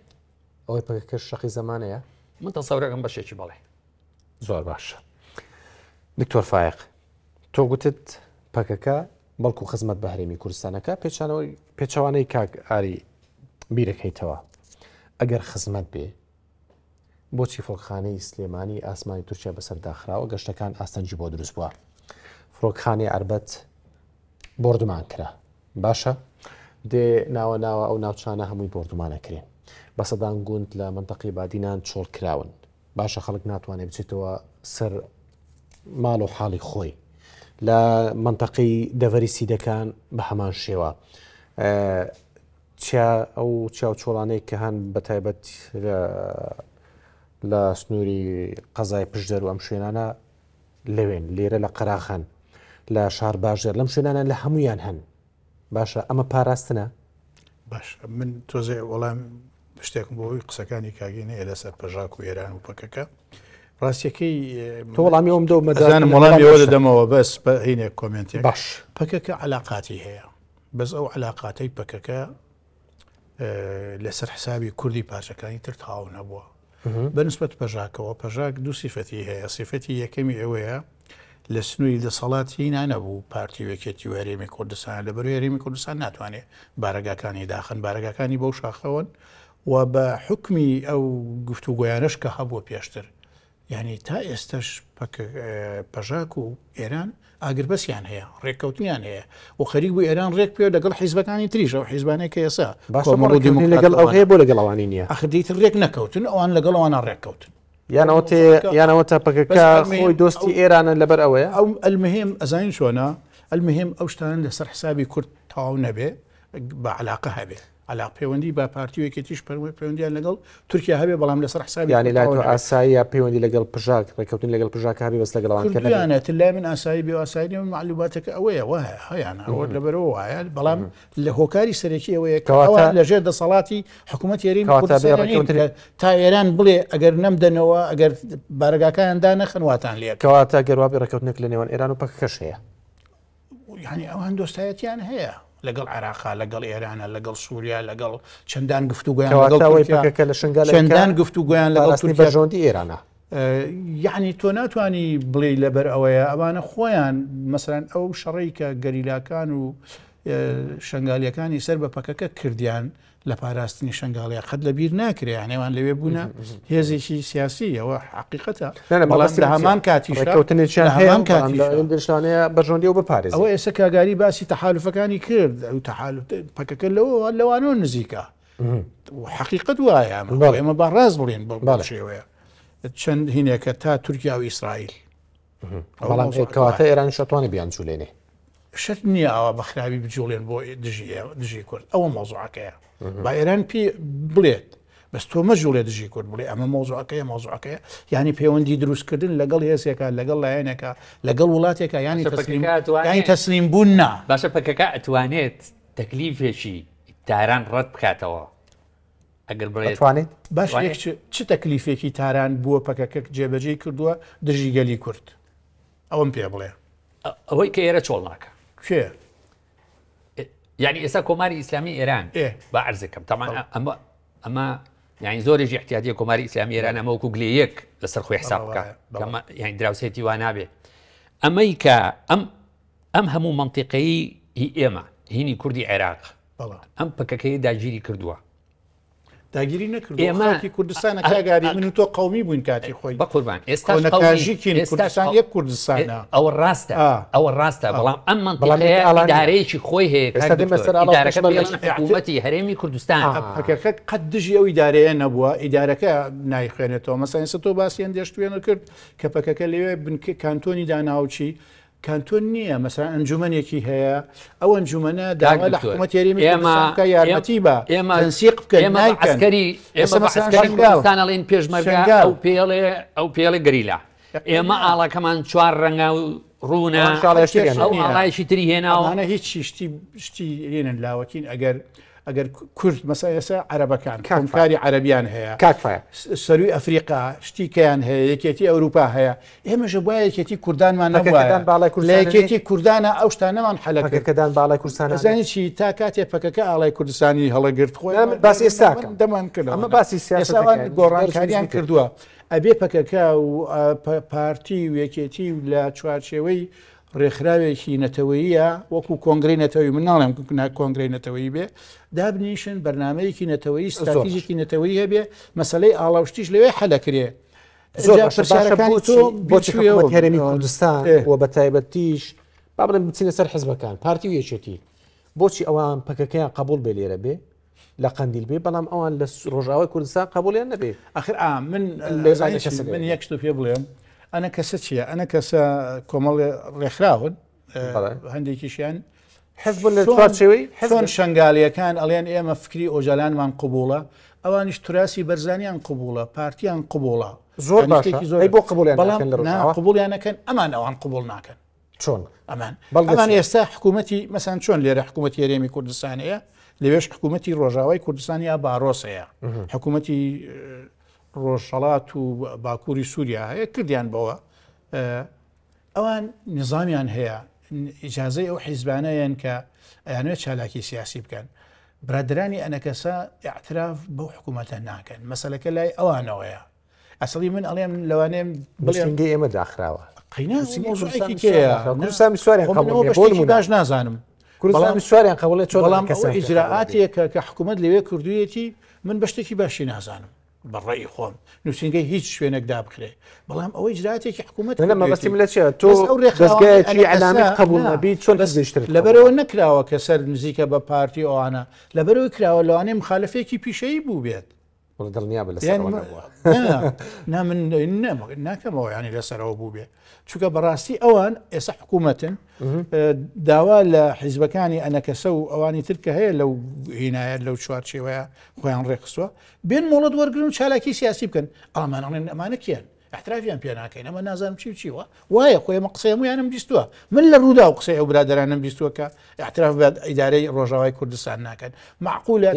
ئەوەی پەکەکەش شەقی زەمانەیە من تەسەورەکەم بەشێکی بەڵێ زۆر باشە دکتۆر فایق تۆ گوتت پەکەکە بەڵکو خزمەت بە هەرێمی کوردستانەکە پێچەوانەی کاک ئاری بیرەکەیتەوە ئەگەر خزمەت بێ بۆچی فڕۆکخانەی سلێمانی ئاسمانی تورکیا بەسەر داخراوە گەشتەکان ئاستەنجی بۆ دروست بووە فڕۆکخانەی ئەربەت بردومان کرا باشە دێ ناوە ئەو ناوچانە هەمووی بردومانەکرێن بەسەدان گوند لە منتەقی بادینان چۆڵ کراون باشە خەڵک ناتوانێت بچێتەوە سەر ماڵ و حاڵی خۆی لە منتەقی دەڤەری سیدەکان بە هەمان شێوە ئەو چاو چۆڵانەی کە هەن بەتایبەت لە سنووری قەزای پشدەر و ئەم شوێنانە لەوێن لێرە لە قەراخەن لە شار باشدەر لەم شوێنانە لە هەمویان هەن باشە ئەمە پاراستنە باش من تۆزێ وەڵام شتێکم بۆی قسەکانی کاگەینەیە لەسەر پەژاک و ئێران و پەکەکە ڕاستیەکەی تۆ وەڵامی ئەوم دە مەدانم وەڵامی ئەوە دەدەمەوە بەس بە هینێک کۆمنتێک باش پەکەکە علاقاتی هەیە بەس ئەو علاقاتەی پەکەکە لەسەر حسابی کوردی پارچەکانی تر تاو نەبووە بەنسبەت پەژاکەوە پەژاک دوو سیفەتی هەیە سیفەتی یەکەمی ئەوەیە لە سنووری دەسەڵاتی نانەبوو پارتی وەکێتی و هەرێمی کوردستان لەبەر هەرێمی کوردستان ناتوانێت بارەگاکانی داخن بارەگاکانی بەو شاخەوەن و بە حکمی ئەو گفتوگویانش کە هەبووە پێشتر یعنی تا ئێستش پەژاک و ئێران ئاگربەسیان هەیە ڕێککەوتنیان هەیە و خەریک بوو ئێران ڕێک پێ لەگەڵ حیزبەکانی تریش ئەو حیزبانەی کە ئێسا لەگەڵ ئەو هەیە بۆ لەگەڵەوانی نییە ئەخدیتر ڕێک نەکەوتن ئەوان لەگەڵەوەوانە ڕێککەوتن یانەوە تا پەکەکە خۆی دۆستی ئێرانە لەبەر ئەوەیە ئەو ئەلمهم ئەزانین چۆنە ئەلمهم ئەو شتان لەسەر حسابی کورد تەواو نەبێ بە علاقە هەبێ علاق پەیوەندی بە پارتیوێکێتیش پەیوەندیان لەگەڵ تورکیا هەبێ بەڵام لەسەر حسابی ینی لا تۆ ئاسایی پەیوەندی لەگەڵ پژاک ڕێککەوتن لەگەڵ پژاک هەبێ بەس لەگەڵوانکردیانێت لای من ئاسایی بێ ئاسایی معلوماتەکە ئەوەیە وایە هەیەە لەبەرەوە وایە بەڵام لە هۆکاری سەرەکی ئەوەیە کەواتە لەژێر دەسەڵاتی حکوومەت یاریمی تا ئێران بڵێ ئەگەر نەمدەنەوە ئەگەر بارگاکان دانەخن واتان لێ کەواتە گەروابی ڕێککەوتنێک لە نێوان ئێران و پەکەکەش هەیە یعنی ئەوان دۆستایەتیان هەیە لەگەڵ عێراقا لەگەڵ ئێرانە لەگەڵ سووریا لەگەڵ چەندان گفتوگویان چەندان گفتوگویان لەگەڵ بەژۆندی ئێرانە یعنی تۆ ناتوانانی بڵێ لەبەر ئەوەیە ئەوانە خۆیان مەسەرەن ئەو شەڕی کە گەریلاکان و شنگالیەکانی سەر بە پەکەکە کردیان لە پاراستنی شنگاڵەیە قەت لە بیر ناکرێ یانێوان لەوێ بوونە هێزێکی سیاسی ئەوە حقیقەتە بەڵاستی هەمان کاتیشکەوتنێکیانەیە بەژۆندی و بپارێز ئەوە ئێستا کاگاری باسی تەحالوفەکانی کرد ئەو پەکەکە لەوانەوە نزیکە حقیقت وایە ئێمە با ڕاست بڵێن باڵشێوەیە چەند هینێکە تا تورکیا و ئیسرائیل بەڵام کەواتە ئێران شەتوانێ بیان چولێنێ شت نییە ئەوە بەخراوی بجوڵێن بۆ دژی کورد ئەوە مۆزوعەکەیە با ئێران پێ بڵێت بەس تۆ مەژوڵێ دژی کورد بڵێ ئەمە مۆزوعەکەیە ینی پەیوەندی دروستکردن لەگەڵ هێزێکە لەگەڵ لایەنێکە لەگەڵ وڵاتێکە ینی تەسلیم بوون نا باشە پەکەکە ئەتوانێت تەکلیفێکی تاران ڕەت بکاتەوە ئەگەر بڵێتوانێت باش چ تەکلیفێکی تاران بووە پەکەکە جێبەجێ کردووە دژی گەلی کورد ئەوم پێ بڵێ ئەوەی کە ئێرە چۆڵ ناکە کێ یعنی ئێستا کۆماری ئیسلامی ئێران بە عەرزەکەم تەمان ئەمە یعنی زۆرێکی احتیاطیە کۆماری ئیسلامی ئێران ئەمە وەکو گلەیەک لەسەر خۆی حساب بکە یعنی دراوسێتی وا نابێ ئەمەی کە ئەم هەموو منطقەی ئێمە هینی کوردی عێراق ئەم پەکەکەی داگیری کردووە داگیری نەکردی کوردستانە کاگاری من و تۆ قومی بووین کاتی خۆی بە قوربان ئێستاژیکین کوردستان یەک کوردستانە ئەوە ڕاستە ئەوە ڕاستە بەڵام ئەم منطقەیە ئیدارەیەکی خۆی هەیە حکوومەتی هەرێمی کوردستان پەکەکە قەت دژی ئەو ئیدارەیە نەبووە ئیدارەکە نایخوێنێتەوە مەسەڵەن تۆ باسییان دەشتوێنە کرد کە پەکەکە لەوێ بنکە کانتۆنی داناوچی کانتۆن نییە مەسەڵەن ئەنجومەنێکی هەیە ئەو ئەنجومەنە داوا لە حکوومەت یاریمی کوردستانکە یارمەتی بە تەنسیق بکەین عسکەری ئێمەستانەڵێن پێشمەرگا ئەو پێڵێ گەریلا ئێمە ئاڵەکەمان چوار ڕەنگە و ڕوونە ئەو ئاڵایشی تری هێناوانە هیچ شتی هێنن لاوەکین ئەگەر کورد مەسایسە عەرەبەکان کاری عەرەبیان هەیە سەروی ئەفریقا شتیکەیان هەیە یەکێتی ئەوروپا هەیە ئێمەژە بۆ یەکێتی کوردانمان لە یەکێتی کوردانە ئەو شتانەمان حەلەکەکەدان باڵای کوردستان زانی چی تا کاتێ پەکەکە ئاڵای کوردستانی هەڵەگرت خۆی باسی ئێستا دەمان کرد ئەمە باسی سیاسەوان گۆڕانکاریان کردووە ئەبێ پەکەکە و پارتی و یەکێتی لە چوارچێوەی ڕێکخراوێکی نەتەوەییە وەکو کۆنگرەی نەتەوەی من ناڵێم کۆنگرەی نەتەوەیی بێ دابنیشن بەرنامەیەکی نەتەوەیی استراتیژێکی نەتەوەیی هەبێ مەسەلەی ئاڵاوشتیش لەوێ حەلەکرێ بۆچی هەرێمی کوردستان و بە تایبەتیش با بڵێن بچینە سەر حزبەکان پارتی و یەکێتی بۆچی ئەوان پەکەکەیان قبول بێ لێرە بێ لە قەندیل بێ بەڵام ئەوان لە ڕۆژاوای کوردستان قبولیان نەبێ ئەخر من یەک شتو پێ بڵێم ئەنە کەسە چییە ئەنە کەسە کۆمەڵی ڕێکخراون هەندێکیشیان حزبن شنگالیەکان ئەڵێن ئێمە فکری ئۆژەلانمان قبوڵە ئەوانیش توراسی بەرزانیان قبوڵە پارتیان قبوڵە زۆر بۆ قبولیانەکەن ئەمان ئەوان قبول ناکەن چۆن ئەمان ئێستا حکوومەتی مەسان چۆن لێرە حکوومەتی هەرێمی کوردستانەیە لەوێش حکوومەتی ڕۆژاوای کوردستانی یا باڕۆسەیە حکوومەتی ڕۆژهەڵات و باکووری سووریا هەیە کردیان بەوە ئەوان نظامیان هەیە ئیجازەی ئەو حیزبانەیەن کە ئەیانوێت چالاکی سیاسی بکەن برادرانی ئەنەکەسا اعتراف بەو حکوومەتە ناکەن مەسەلەکە لای ئەوانەوەیە ئەسڵی من ئەڵێم لەوانێم بڵێنگەی ئێمە داخراوە کوردستان سواری باش نازانم کوردستان سواری قبولێت بەڵام ئیجراعاتێکە کە حکوومەت لەوێ کردوویەتی من بەشتێکی باشی نازانم بەڕێی خۆم نووسنگەی هیچ شوێنێک دابکرێ بەڵام ئەوەی اجراعاتێکی حکوومەت مەبەستی لە چێت تۆ دەستگایەکی ئەلامی قبول نەبی چۆن دەستشتر لەبەرەوە نەکراوە کە سەر نزیکە بە پارتی ئەوانە لەبەرەوەی کراوە لەوانەیە مخالفێکی پیشەیی بوو بێت دڵنیا بە من ناکەمەوە ینی لەسەرەوە بوو بێ چونکە بەڕاستی ئەوان ئێستا حکوومەتن داوا لە حیزبەکانی ئەنەکەسە و ئەوانی ترکە هەیە لەو هینایەت لەو چوارچێوەیە خۆیان ڕێخستووە بێن مۆڵەت وەرگن و چالاکی سیاسی بکەن ئەڵمانڵێن ئەمانە کیان احترافیان پێ ناکەین ئەمە نازانم چی چیوە وایە خۆیمە قسەی هەمویانم بیستووە من لە ڕوودا و قسەی ئەو برادرانم بیستووە کە احتراف بە ئیدارەی ڕۆژاوای کوردستان ناکەن معقولە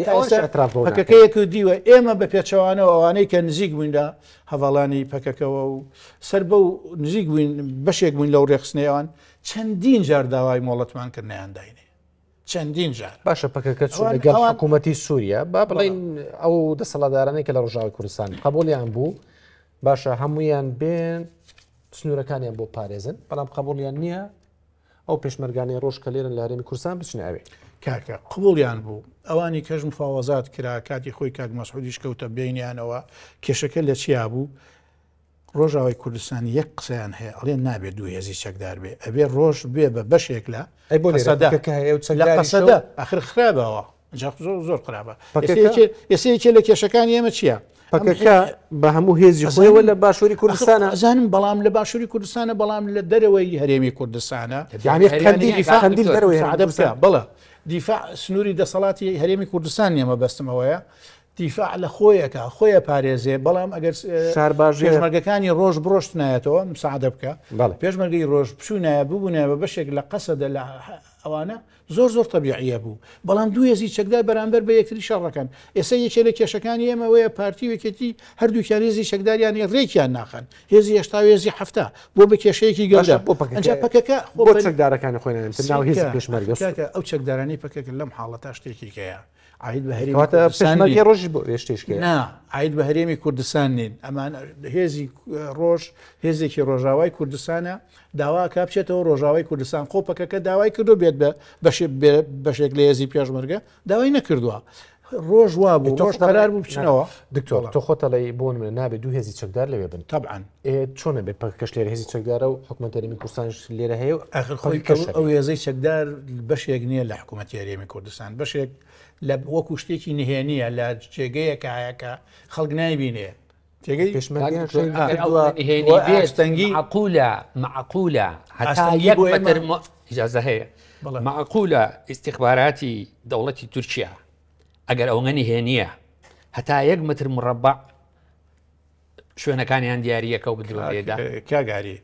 پەکەکەیەک دیوە ئێمە بە پێچەوانەوە ئەوانەی کە نزیک بوویندا هەواڵانی پەکەکەەوە و سەر بە و نزیک بووین بەشێک بووین لەو ڕێخستنەوەیان چەندین جار داوای مۆڵەتمان کردنیان داینێ چەندین جار باشە پەکەکە چۆن لەگەڵ حکوومەتی سووریا با بڵین ئەو دەسەڵاتدارانەی کە لە ڕۆژاوای کوردستان قبولیان بوو باشە هەمویان بێن سنوورەکانیان بۆ پارێزن بەڵام قبولیان نییە ئەو پێشمەرگانی ڕۆژ کە لێرن لە هەرێمی کوردستان بچنە ئەوێ کاکە قبولیان بوو ئەوانی کەژ مفاوەزات کرا کاتی خۆی کاک مەسعودیش کەوتە بینیانەوە کێشەکە لە چیا بوو ڕۆژاوای کوردستان یەک قسەیان هەیە ئەڵێن نابێت دوو هێزی چەکدار بێ ئەبێ ڕۆژ بێ بە بەشێک لە قەسەدا ئاخر خراپەوە زۆر خراپە ئێسەیەکێ لە کێشەکانی ئێمە چییە؟ پەکەکە بە هەموو هێزی خۆیەوە لە باشووری کوردستانە ئەزانم بەڵام لە باشووری کوردستانە بەڵام لە دەرەوەی هەرێمی کوردستانە بڵە دیفاع سنووری دەسەڵاتی هەرێمی کوردستان نیەمە بەستمەوەیە دیفاع لە خۆیەکە خۆیە پارێزێ بەڵام ئەگەر پێشمەرگەکانی ڕۆژ بڕۆشت نایەتەوە مساعدە بکە پێشمەرگەی ڕۆژ پشوونایە ببوونە بە بەشێک لە قەسەدە لە ئەوانە زۆر تەبیعیە بوو بەڵام دوو هێزی چەکدار بەرامبەر بە یەکتری شەڕەکەن ئێستا یەکێ لە کێشەکانی ئێمەوەیە پارتی وەکێتی هەردووکیان هێزی چەکداریانی ڕێکیان ناخەن هێزی هێشتا هێزی هەفتە بۆ بە کێشەیەکی گەورە پەکەکە چەکدارەکانی خۆیان پێشمەرگە ئەو چەکدارانی پەکەکە لەم حاڵەتا شتێکیکەیە عید بە هەرێمی ڕۆژ بۆ ێشتێشکە عید بە هەرێمی کوردستان نین ئەمان هێزی ڕۆژ هێزێکی ڕۆژاوای کوردستانە داوا کا بچێتەوە ڕۆژاوای کوردستان خۆپەکەکە داوای کردو بێت بە بەشێک لە هێزی پێشمەرگە داوای نەکردووە ڕۆژ وا بوو ڕۆژ قەرار بوو بچنەوە دکتۆر تۆ خۆتەڵی بۆ من نابێت دوو هێزی چەکدار لەوێ بن طبعاً چۆنە بێت پەکەکەش لێرە هێزی چەکدارە و حکوومەت هەرێمی کوردستانش لێرە هەیە ئاخر خۆی ئەو هێزەی چەکدار بەشێک نییە لە حکوومەتی هەرێمی کوردستان بەشێک لە وەکو شتێکی نهێنیە لە جێگەیەکە هەیەکە خەڵک نایبینێ تێگەی معقولە هەتا یەک مەتر ئیجازە هەیە معقولە ئیستیخباراتی دەوڵەتی تورکیا ئەگەر ئەوە نهێنیە هەتا یەک متر مربع شوێنەکانیان دیارریەکە و بدرێدا کاگاری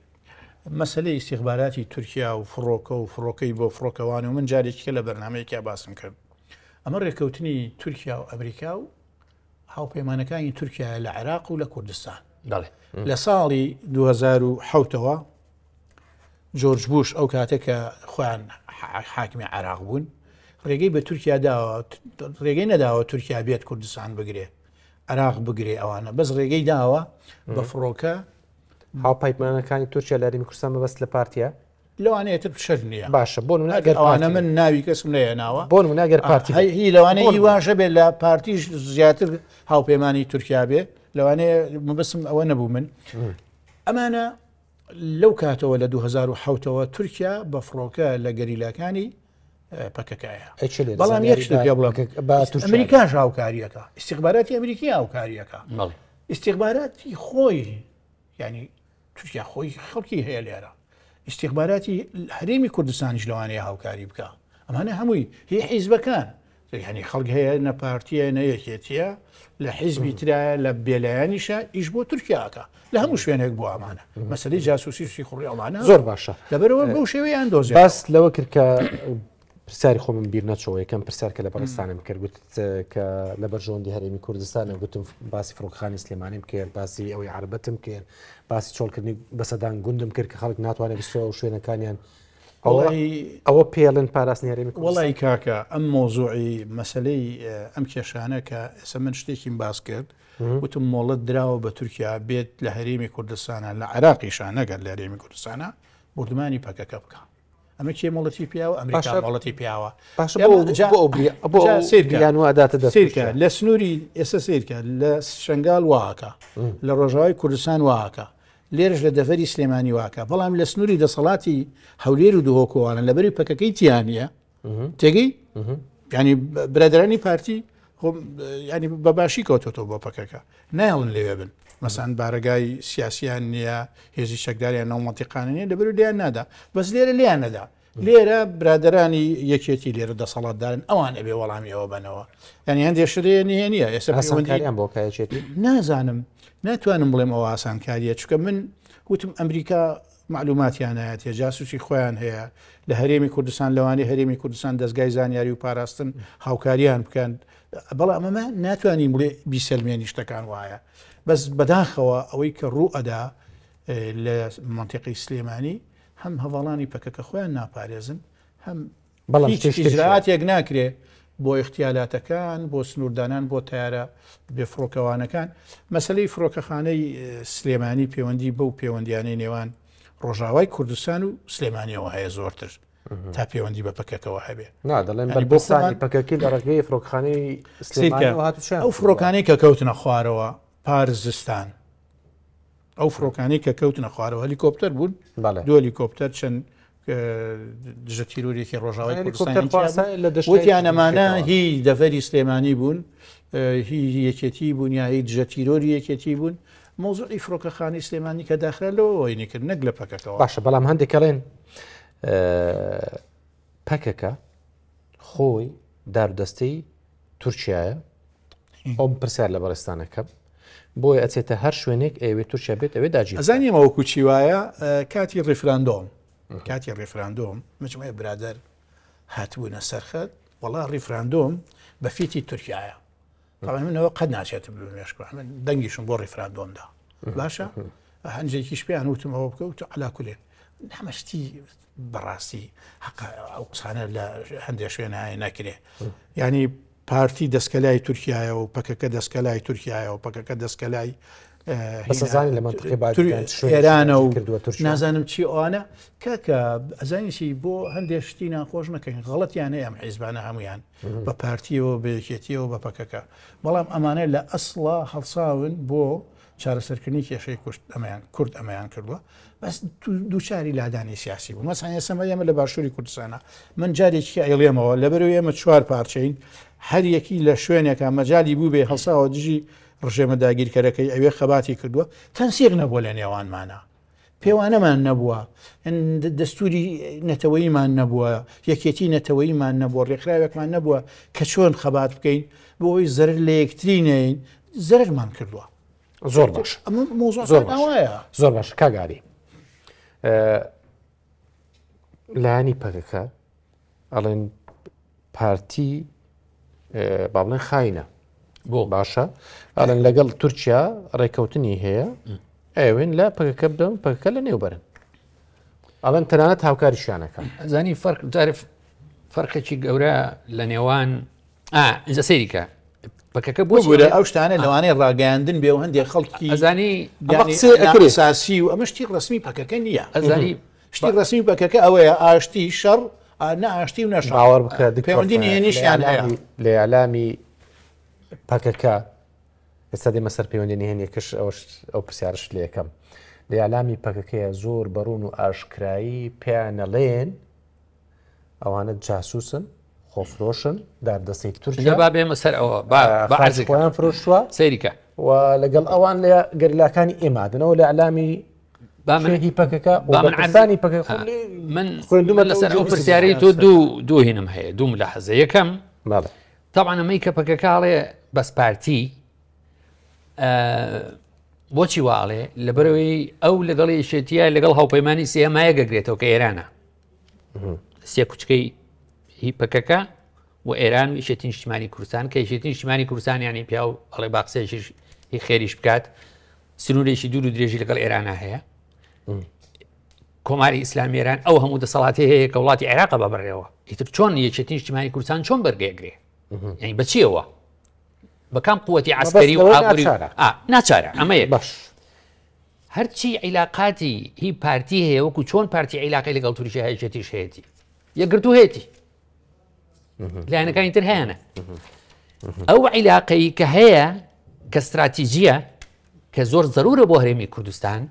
مەسلەی ئیستیخباراتی تورکیا و فڕۆکە و فڕۆکەی بۆ فڕۆکەوان و من جارێکیکە لە بەرنامەیەکیا باسم کرد ئەمە ڕێکەوتنی تورکیا و ئەمریکا و هاوپەیمانەکانی تورکیا لە عێراق و لە کوردستان لە ساڵی 2010ەوە جۆرج بوش ئەو کاتێکە خۆیان حاکمی عێراق بوون ڕێگەی بە تورکیا داوە ڕێگەی نەداوە تورکیا بێت کوردستان بگرێ عێراق بگرێ ئەوانە بەس ڕێگەی داوە بە فڕۆکە هاوپەیمانەکانی تورکیا لە هەرێمی کوردستان بەبەست لە پارتیە لەوانەیەتر شەر نییە باشە بۆ ناگەر ئەوانە من ناوی کەسم نەیەناوە بۆ ناگەر پارتی هی لەوانەیە هیواشە بێت لە پارتیش زیاتر هاوپەیمانی تورکیا بێ لەوانەیە مەبەسم ئەوە نەبوو من ئەمانە لەو کاتەوە لە 2010ەوە تورکیا بە فڕۆکە لە گەریلاکانی پەکەکایە بەڵام یەک ئەمریکاش هاوکاریەکە ئیستیخباراتی ئەمریکی هاوکاریەکە ئیستیخباراتی خۆی ینی تورکیا خۆی خەڵکی هەیە لێرە ئیستیخباراتی هەرێمی کوردستانیش لەوانەیە هاوکاری بکە ئەمانە هەمووی هی حیزبەکان ینی خەڵک هەیە نەپارتیە نەیەکێتیە لە حیزبی ترایە لە بێلایانیشە ئیش بۆ تورکیاکە لە هەموو شوێنێک بۆ ئەمانە مەسەلەی جاسوسی کوڕی ئەڵمانە زۆر باشە لەبەرەوە بەو شێوەیان دۆزێ باس لەوە کرد کە پرسیاری خۆمم بیر نەچەوە یەکەم پرسیار کە لە بەڕستانم کرد گوت کە لە بەرژەوەندی هەرێمی کوردستانە گوتم باسی فڕۆکەخانی سلێمانیم کرد باسی ئەوەی عربەتم کرد باسی چۆڵکردنی بەسەدان گوندم کرد کە خەڵک ناتوانێت بستەوە و شوێنەکانیان ئەوە پێڵێن پاراستنی هەرێمی وڵی کاکە ئەم مۆزوعی مەسلەی ئەم کێشانە کە ئێستا من شتێکیم باس کرد وتم مۆڵەت دراوە بە تورکیا بێت لە هەرێمی کوردستانە لە عراقیشان نەگەر لە هەرێمی کوردستانە بردمانی پەکەکە بکە ئەمە کێ مۆڵەتی پیاوە ئەمریکا مۆڵەتی پیاوە سیرکە لە سنووری ئێستا سیرکە لە شنگال واکە لە ڕۆژاوی کوردستان واکە لێرش لە دەفەری سلێمانی واکە بەڵام لە سنووری دەسەڵاتی هەولێر و دوهۆکۆوانە لەبەری پەکەکەی تیانە تێگەی ینی برادرانی پارتی ینی بەباشی کەوتۆ بۆ پەکەکە نایڵن لێوێ بن مەسان بارگای سیاسیان نییە هێزی شەکداریان ناومەتیقانە لەبەر لیان نادا بەس لێرە لیان نەدا لێرە برادرانی یەکێتی لێرە دەسەڵاتدارن ئەوان ئەبێ وەڵامی ئەوە بنەوە ینی هەندێک شتێ نییە ئێستا بۆ کایەتی نازانم ناتوانم بڵێم ئەوە ئاسانکاریە چکە من وتم ئەمریکا معلوماتیانایەت هێ جاسوسی خۆیان هەیە لە هەرێمی کوردستان لەوانی هەرێمی کوردستان دەستگای زانیاری و پاراستن هاوکاریان بکەن بەڵام ئەمە ناتوانین بڵێ بیسەلمێنی شتەکان وایە بەس بەداخەوە ئەوەی کە ڕوو ئەدا لە منتیقی سلێمانی هەم هەواڵانی پەکەکە خۆیان ناپارێزن هەم ئیجراتێک ناکرێ بۆ اختیالاتەکان بۆ سنووردانان بۆ تیارە بێفڕۆکەوانەکان مەسلەی فڕۆکەخانەی سلێمانی پەیوەندی بەو پەیوەندیانەی نێوان ڕۆژاوای کوردستان و سلێمانیەوە هەیە زۆرتر تا پەیوەندی بە پەکەکەەوە هەبێ نادەڵێن بەربستانی پەکەکی لە ڕێگەی فڕۆکخانەی ئەو فڕۆکانەی کە کەوتنە خوارەوە پارزستان ئەو فڕۆکانەی کە کەوتنە خوارەوە هەلیکۆپتەر بوون دو هەلیکۆپتەر چەند دژە تیرۆریەکی ڕۆژاوای کوردستان ئەمانە هی دەفەری سلێمانی بوون هی یەکێتی بوون یا هی دژە تیرۆری یەکێتی بوون مۆزوعی فڕۆکەخانەی سلێمانی کە داخرا لەوەی کرد نەک لە پەکەکەەوە باشە بەڵام هەندێکەڵێن پەکەکە خۆی دارودەستەی تورکایە ئەوم پرسیار لە بەڕێستانەکەم بۆی ئەچێتە هەر شوێنێک ئەوێ تورکیا بێت ئەوێ داجی ئەزانیم ئەوەکو چی وایە کاتی ڕێفراندۆم مجموعە برادەر هاتبوونە سەرخەت وەڵا ڕێفراندۆم بە فیتی تورکایە منەوە قەت ناچێت بمێشکە من دەنگیشم بۆ ڕێفراندۆمدا باشە هەنجێکیش پێیان وتم ئەوە بکە و علاکولێن نامەشتی بەڕاستی ئەو قسانە لە هەندێک شوێنە ناکرێ ینی پارتی دەستکەلای تورکایە و پەکەکە دەستکەلای تورکایە و پەکەکە دەستکەلای بەسەزانی لە منطقی ئێرانە و نازانم چی ئەوانە کاکە ئەزانیشی بۆ هەندێک شتی ناخۆش نەکەین غەڵەتیان هەیە ئەم حیزبانە هەمویان بە پارتیەوە بەیەکێتیەوە بە پەکەکە بەڵام ئەمانە لە ئەسڵا هەڵساون بۆ چارەسەرکردنی کێشەی کورد ئەمەیان کردووە بەس دووچاری لادانی سیاسی بوو مەسان ئێستا ئێمە لە باشووری کوردستانە من جارێکی ئەیڵێمەوە لەبەرەوەی ئێمە چوار پارچەین هەر یەکی لە شوێنێکە مەجای بوو بێ هەڵساوە دژی ڕژێمە داگیرکەرەکەی ئەوێ خەباتی کردووە تەنسیق نەبووە لە نێوانمانە پێوانەمان نەبووە دەستوری نەتەوەیمان نەبووە یەکێتی نەتەوەیمان نەبووە ڕێکخراوێکمان نەبووە کە چۆن خەبات بکەین بۆ ئەوی زەرر لە یەکترینەین زەرمان کردووە زۆر باش زۆر باش کاگاری لایانی پەکەکە ئەڵێن پارتی با بڵێن خاینە بۆ باشە ئەڵێن لەگەڵ تورکیا ڕێکەوتنی هەیە ئەوێن لە پەکەکە بدەن پەکەکە لە نێوبەرن ئەڵێن تەنانەت هاوکاریشیانەکە زانی فەرقێکی گەورە لە نێوان ئینجا سەیریکە پەکەکە بۆ ئەو شتانە لەوانەیە ڕاگەاندن بێ و هەندێک خەڵکی ئەزانی ساسی و ئەمە شتی ڕسمی پەکەکە نییە ئەزانی شتی ڕسمی پەکەکە ئەوەیە ئاشتی شەڕ ئاشتی و نەش باوەڕ بکە پەیوەندینیشیان هەیە لە ئەعلامی پەکەکە ئێستا دێمە سەر پەیوەندی هێنێکش ئەو پرسیارش لە یەکەم لە ئەعلامی پەکەکەیە زۆر بەڕوون و ئاشکرایی پێیانەڵێن ئەوانە جاسووسن خۆفرۆشن داردەستەی تورکیا با بێمە سەر ئەوە خۆیان فرۆشتووە سەیریکە و لەگەڵ ئەوان لە گەرلاکانی ئێمادنەوە لە ئەعلامی هی پەکەکە وانی پەکە من لەسەر ئەو پرسیارەی تۆ دوو هێنم هەیە دوو ملاحەزە یەکەم طبعا ئەمەی کە پەکەکاڵێ بەس پارتی بۆچی واڵێ لەبەرەوەی ئەو لەگەڵ یەشێتیە لەگەڵ هاوپەیمانی سێمایە گەگرێتەوە کە ئێرانە سێ کوچکەی هی پەکەکە و ئێران و یشێتی نیشتیمانی کوردستان کە یشێتی نیشتیمانی کوردستان یانی پیا و ئەڵێ باقسێکیش هی خێریش بکات سنوورێکی دوور و درێژی لەگەڵ ئێرانە هەیە کۆماری ئیسلامی ئێران ئەو هەموو دەسەڵاتی هەیە کە وڵاتی عێراق بەبڕێەوە ئیتر چۆن یەکێتی نیشتیمانی کوردستان چۆن بەرگێگرێ یعنی بەچیەوە بەکام قووەتی عسکەری و ئابووری ناچارە ئەمە یەک باش هەرچی عیلاقاتی هی پارتی هەیە وەکو چۆن پارتی عیلاقی لەگەڵ تووریشی هەیەکێتیش هەیەی یەکگرتو هەیەی لایەنەکانی تر هەیەە ئەو عیلاقەی کە هەیە کە استراتیژیە کە زۆر ضرورە بۆ هەرێمی کوردستان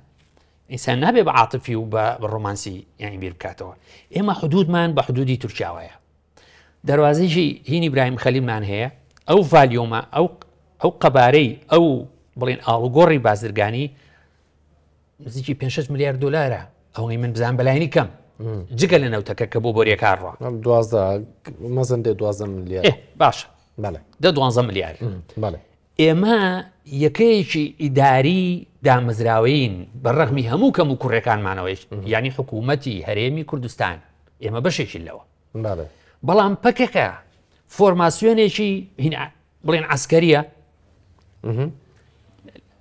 ئینسان نابێ بە عاتفی و بە ڕۆمانسی یانی بیر بکاتەوە ئێمە حدودمان بە حدودی تورکیاوەیە دەواازەیەکی هینی برایم خەلیلمان هەیە ئەو ڤالیۆمە ئەو قەبارەی ئەو بڵێن ئاڵوگۆڕی بازرگانی نزیکی 5 ملیار دلارە ئەوەی من بزان بەلایانی کەم جگە لە نەوتەکە کە بۆ بۆریەکارڕە مەزن دێ 12 ملیار باشە دە 12 ملیار ئێمە یەکەیەکی ئیداری دامەزراوین بەڕەخمی هەموو کەم و کوڕەکانمانەوەیش ینی حکوومەتی هەرێمی کوردستان ئێمە بەشێکی لەوە بەڵام پەکەکە فۆرماسیۆنێکی بڵێن عسکەریە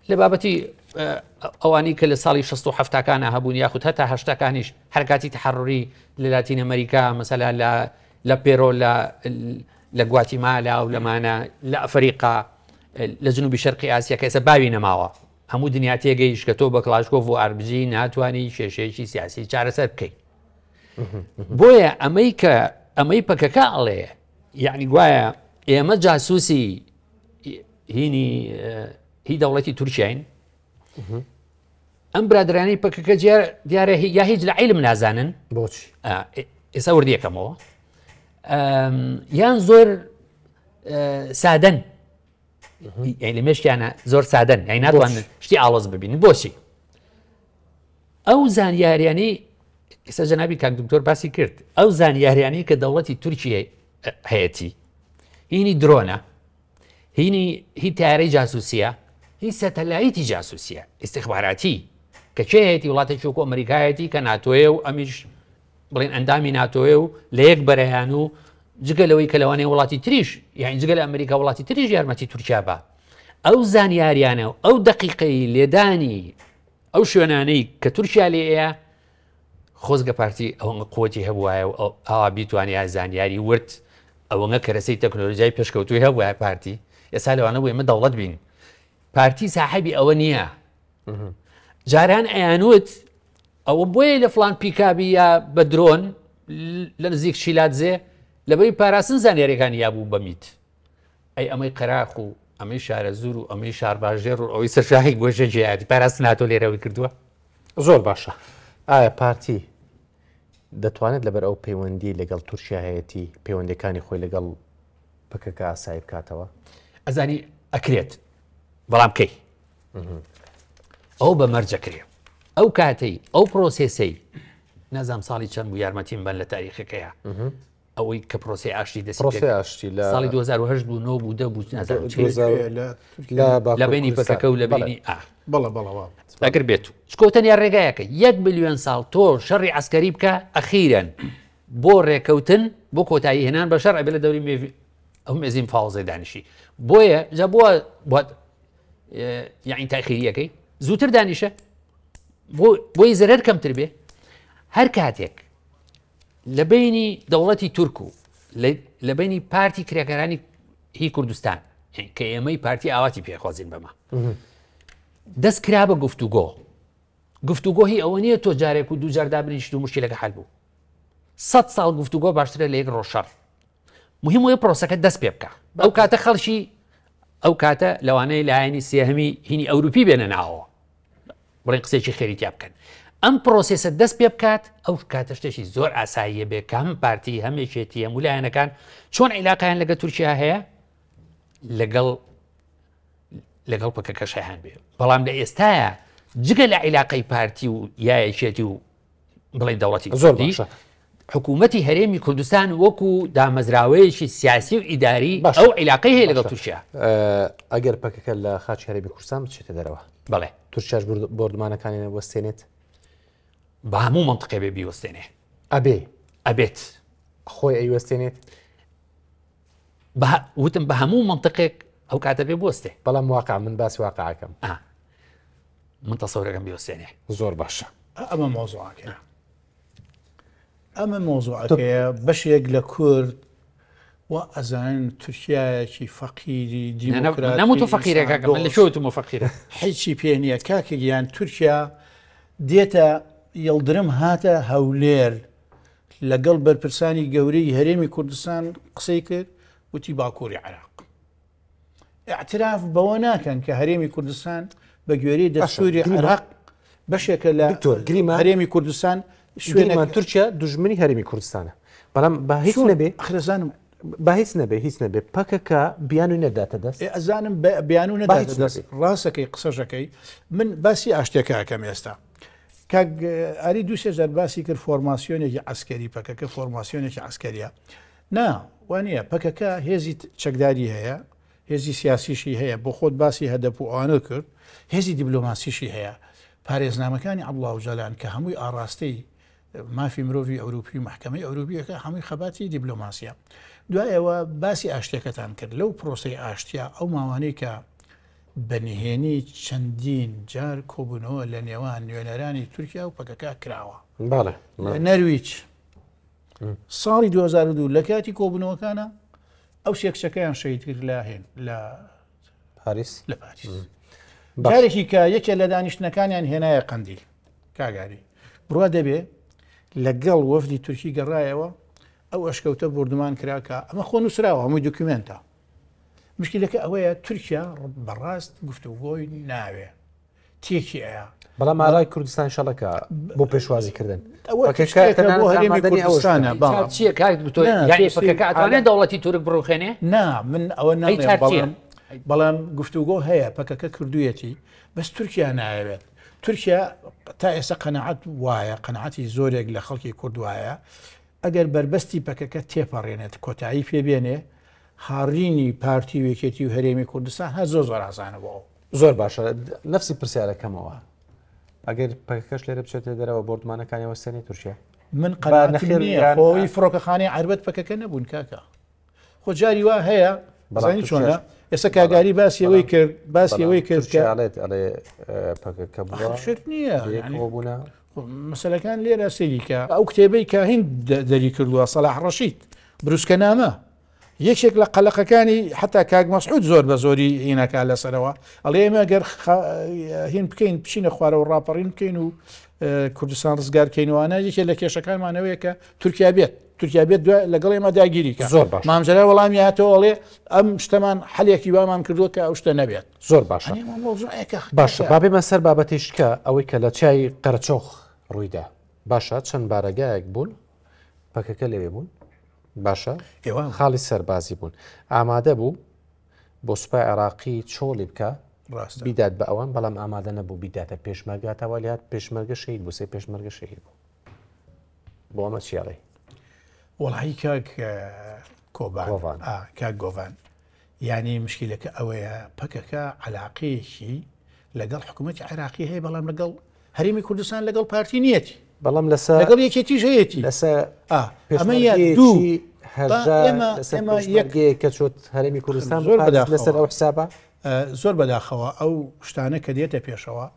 لە بابەتی ئەوانی کە لە ساڵی 1970کانە هەبوون یاخود هەتا هەشتەکانیش حرکاتی تحرڕی لە لاتینە ئەمریکا مەسەلا لە پێرۆ لە گواتیمالا و لەمانە لە ئەفریقا لە جنوبی شەرقی ئاسیا کە ئێستا باوی نەماوە هەموو دنیا تێگەیش کە تۆ بە کلاشکۆڤ و ئاربجی ناتوانانی کێشەیەکی سیاسی چارەسەر بکەیت بۆیە ئەمەی پەکەکە ئەڵێ یعنی گوایە ئێمە جاسووسی هی دەوڵەتی تورکیاین ئەم برادرانی پەکەکە دیارە یا هیچ لە عیلم نازانن بۆچی ئێستا وردیەکەمەوە یان زۆر سادەن لە مێشکیانە زۆر سادەن یعنی ناتوانن شتی ئاڵۆز ببینن بۆچی ئەو زانیاریانی ئێستا جەنابی کاک دکتۆر باسی کرد ئەو زانیاریانی کە دەوڵەتی تورکیە هەیەی هینی درۆنە هی تیارەی جاسووسیە هی سەتەلایتی جاسووسیە ئیستیخباراتی کە چێ هەیەی وڵاتێکی وەکو ئەمریکایەتی کە ناتۆیە و ئەمیش بڵێن ئەندامی ناتۆیە و لە یەک بەرەیان و جگە لەوەی کە لەوانەیە وڵاتی تریش یان جگە لە ئەمریکا وڵاتی تریش یارمەتی تورکیا بە ئەو زانیاریانە و ئەو دقیقەی لێدانی ئەو شوێنانەی کە تورکیا لێەیە خۆزگە پارتی ئەوەنگە قوتی هەبووایە و ئاوا بیتوانیا زانیاری ورد ئەوەنگە کەرەسەی تەکنۆلۆژیای پێشکەوتوی هەبووە پارتی ئێستا لەوانە بووێمە دەوڵەت بین پارتی ساحەبی ئەوە نییە جاران ئەیانوت ئەوە بۆیە لە فلان پیکابی یا بە درۆن لە نزیک شیلاتزێ لەبەری پاراستن زانیاریەکانی یابوو بەمیت ئەی ئەمەی قەراق و ئەمەی شارە زور و ئەمەی شارباژێر و ئەوەی سەرشاهی گۆژە جیاتی پاراست ناتۆ لێرەوەی کردووە زۆر باشە ئایا پارتی دەتوانێت لەبەر ئەو پەیوەندی لەگەڵ تورکیا هەیەی پەیوەندەکانی خۆی لەگەڵ پەکەکە ئاسایی بکاتەوە ئەزانی ئەکرێت بەڵام کەی ئەو بە مەرجەکرێ ئەو کاتەی ئەو پرۆسێسەی نازام ساڵی چەند بوو یارمەتیم بن لە تاریخەکەیە ئەوەی کە پرۆسی ئاشتی دەستی ساڵی 2010 بوو 9 بوو 10 بوو لە بینی پەکەکە و لە بینی ئەگەر بێت شکۆتەنیا ڕێگایەکە 1 ملیۆن ساڵ تۆ شەڕی عسکەری بکە ئەخیرەن بۆ ڕێکەوتن بۆ کۆتایی هێنان بە شەڕ ئەبێ لە دەوری ئەو مێزیم فاوزەی دانیشی بۆیە جا بۆ یعنی تاخیریەکەی زووتر دانیشە بۆی زەرەر کەمتر بێ هەر کاتێک لە بینی دەوڵەتی تورک و لە بینی پارتی کرێکەرانی هی کوردستان کە ئێمەی پارتی ئاواتی پێخوازیین بەمە دەست کرا بە گفتوگۆ هی ئەوە نییە تۆ جارێک و دوو جاردا بنیشت و مشکلەکە حەل بوو 100 ساڵ گفتوگۆ باشترە لە یەک ڕۆژشەڕ مهم وە پرۆسەکە دەست پێ بکە ئەو کاتە خەڵکی ئەو کاتە لەوانەیە لایەنی سێهەمی هینی ئەوروپی بێنە ناوەوە بڵێن قسێکی خێریتیا بکەن ئەم پرۆسێسە دەست پێ بکات ئەو کاتە شتێکی زۆر ئاساییە بێ کە هەم پارتی هەمێکێتی هەموو لایەنەکان چۆن عیلاقیان لەگە تورکیا هەیە لەگەڵ پەکەکە شایان بێ بەڵام لە ئێستاە جگە لە عیلاقەی پارتی و یایەکێتی و بڵێ دەوڵەتی زۆر باشە حکوومەتی هەرێمی کوردستان وەکو دامەزراوەیەکی سیاسی و ئیداری ئەو عیلاقەی هەیە لەگەڵ تورکیا ئەگەر پەکەکە لە خاچی هەرێمی کوردستان بچێتە دەرەوە بەڵێ تورکیاش بۆردمانەکانی وەستێنێت بە هەموو منطقێ بێ بیوەستێنێ ئەبێت خۆی ئەیوەستێنێت وتم بە هەموو منطقێک ئەو کاتە پێ بۆستێ بەڵام واقع من باسی واقعەکەم من تەسەورەکەم بیوەستێنێ زۆر باشە ئەمە مۆزوعەکە ئەمە مۆزوعەکەیە بەشێک لە کورد و ئەزانن تورکایەکی فەقیری دیموکراتی نەموت فەقیرێکەکە من لە شۆتم فەقیرە هیچی پێ نییە کاکەگیان تورکیا دێتە یڵدرم هاتە هەولێر لەگەڵ بەرپرسانی گەورەی هەرێمی کوردستان قسەی کرد وتی باکووری عێراق اعتراف بەوە ناکەن کە هەرێمی کوردستان بە گوێرەی دەستوری عێراق بەشێکە لە هەرێمی کوردستان شوێنمان تورکیا دژمنی هەرێمی کوردستانە بەڵام بە هیچ نەبێ ئەخرەزانم با هیچ نەبێ پەکەکە بیان و نەداتە دەست ئەزانم بیان و نەداتە دەست ڕاستەکەی قسەژەکەی من باسی ئاشتێکەکەم ئێستا کاک ئاری دووسێ باسی کرد فۆرماسیۆنێکی عسکەری پەکەکە فۆرماسیۆنێکی عسکەریە وانە پەکەکە هێزی چەکداری هەیە هێزی سیاسیشی هەیە بۆ خۆت باسی هەدەپ و ئەوانە کرد هێزی دیبلۆماسیشی هەیە پارێزنامەکانی عەبدوڵڵا ئۆجەلان کە هەمووی ئاڕاستەی مافی مرۆڤی ئەوروپی و محکەمەی ئەوروپیەکە هەمووی خەباتی دیبلۆماسیە دوایەوە باسی ئاشتێکەتان کرد لەو پرۆسی ئاشتیا ئەو ماوانەی کە بەنهێنی چەندین جار کۆبوونەوە لە نێوان نوێنەرانی تورکیا و پەکەکە کراوە نەرویج ساڵی 2002 لە کاتی کۆبوونەوەکانە ئەو سێکچەکەیان شەید کرد لە هێن لە پاریس جارێکی کە یەکێ لە دانیشتنەکانیان هێنایە قەندیل کاگاری بڕوا دەبێ لەگەڵ وەفدی تورکی گەڕایەوە ئەو ئەشکەوتە بردومان کراکە ئەمە خۆ نووسراوە هەمووی دۆکیومنتە مشکلەکە ئەوەیە تورکیا بەڕاست گفتوگۆی ناوێ تێکی ئەیە بەڵام ئاڕای کوردستان شەڵەکە بۆ پێشوازیکردن چیە کاکتۆرەکە ئەتوانێت دەوڵەتی تورک بڕوخێنێ نا من ئەوە بەڵام گفتوگۆ هەیە پەکەکە کردوویەتی بەس تورکیا نایەوێت تورکیا تا ئێستا قەنەعەت وایە قەنەعەتی زۆرێک لە خەڵکی کورد وایە ئەگەر بربەستی پەکەکە تێپەڕێنێت کۆتایی پێبێنێ هاڕینی پارتی وێکێتی و هەرێمی کوردستان هەر زۆر ئاسانە بۆ زۆر باشە نفسی پرسیارەکەمەوە ئەگەر پەکەکەش لێرە بچێتە دەرەوە بۆردمانەکانی وەستێنی تورکیا من قەنەعەتم خۆی فڕۆکەخانەی عربەت پەکەکە نەبوون کاکە خۆ جاری وا هەیە بەزانی چۆنە ئێستا کاگاری باسیەوەی کرد باسیەوەی کرد کەڵێت ئەڵێ پەکەکە شت نییە بوونا مەسەلەکان لێرە سەریکە ئەو کتێبەی کاهین دەری کردووە سەلاح ڕەشید بروسکە نامە یەکێک لە قەلەقەکانی حتا کاک مەسعود زۆر بە زۆری هینەکە لەسەرەوە ئەڵێ ئێمە گەر هین بکەین بچینە خوارەوە ڕاپەڕین بکەین و کوردستان ڕزگارکەینەوەوانە یەکێک لە کێشەکانمانەوەیە کە تورکیا بێت دوای لەگەڵ ئێمە داگیریکە زۆر باش مامجرە وەڵامی هاتەوەڵێ ئەم شتەمان حەلێکی بامان کردووە کە ئەو شتە نەبێت زۆر باشە باشە بابێمە سەر بابەتیشکە ئەوەی کە لە چای قەرچۆخ ڕوویدا باشە چەند بارەگایەک بوون پەکەکە لەوێ بوون باشە خاڵی سەربازی بوون ئامادە بوو بۆ سوپای عێراقی چۆڵی بکە بیدات بە ئەوان بەڵام ئامادە نەبوو بیداتە پێشمەرگاتەوە لات پێشمەرگە شەید بوو سێ پێشمەرگە شەید بوو بۆ ئەمە چیاڵی وەڵی کاک کۆبان کاک گۆڤان یعنی مشکلەکە ئەوەیە پەکەکە عەلاقەیەکی لەگەڵ حکوومەتی عێراقی هەیە بەڵام لەگەڵ هەرێمی کوردستان لەگەڵ پارتی نیەتی بەڵام لەگەڵ یەکێتی ژەیەتی ئەمە دوو هەرگەیە کە چۆت هەرێمی کوردستان لەسەر ئەو حسابە زۆر بەداخەوە ئەو شتانە کە دێتە پێشەوە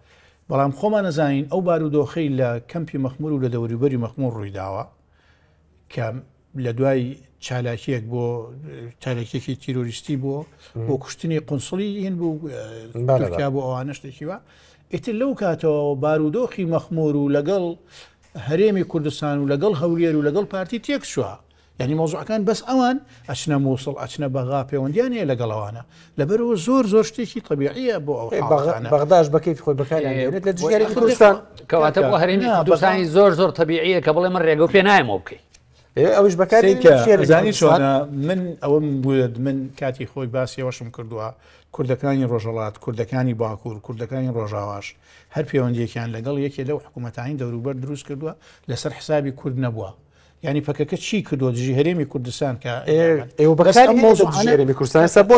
بەڵام خۆمان نەزانین ئەو بارودۆخەی لە کەمپی مەخمور و لە دەوروبەری مەخمور ڕوویداوە کە لە دوای چالاکیەک بۆ چالێکێکی تیرۆریستی بووە بۆ کوشتنی قونسڵی هین بوو تورکیا بۆ ئەوانە شتێکیوە ئیتر لەو کاتەوە بارودۆخی مەخمور و لەگەڵ هەرێمی کوردستان و لەگەڵ هەولێر و لەگەڵ پارتی تێک شووە یعنی مۆزوعەکان بەس ئەوان ئەچنە مووسڵ ئەچنە بەغا پەیوەندیانەیە لەگەڵەوانە لەبەرەوە زۆر شتێکی طبیعیە بۆ ئەو بەغداش بەکەیت خۆی بەکارێنێت لە دژیاری کوردستان کەواتە بۆ هەرێمی کوردستانی زۆر طبیعیە کە بڵێ من ڕێگە و پێ نایەمەوە بکەیت ئەوش بەکاری زانی چۆنە من ئەوەم بووێت من کاتی خۆی باسیەوەشم کردووە کوردەکانی ڕۆژەڵات کوردەکانی باکوور کوردەکانی ڕۆژاواش هەر پەیوەندیەکیان لەگەڵ یەکێ لەو حکوومەتانی دەوروبەر دروست کردووە لەسەر حسابی کورد نەبووە ینی پەکەکە چی کردو دژی هەرێمی کوردستان کە ئێوە بەکاری هەرێمی کوردستان سا بۆ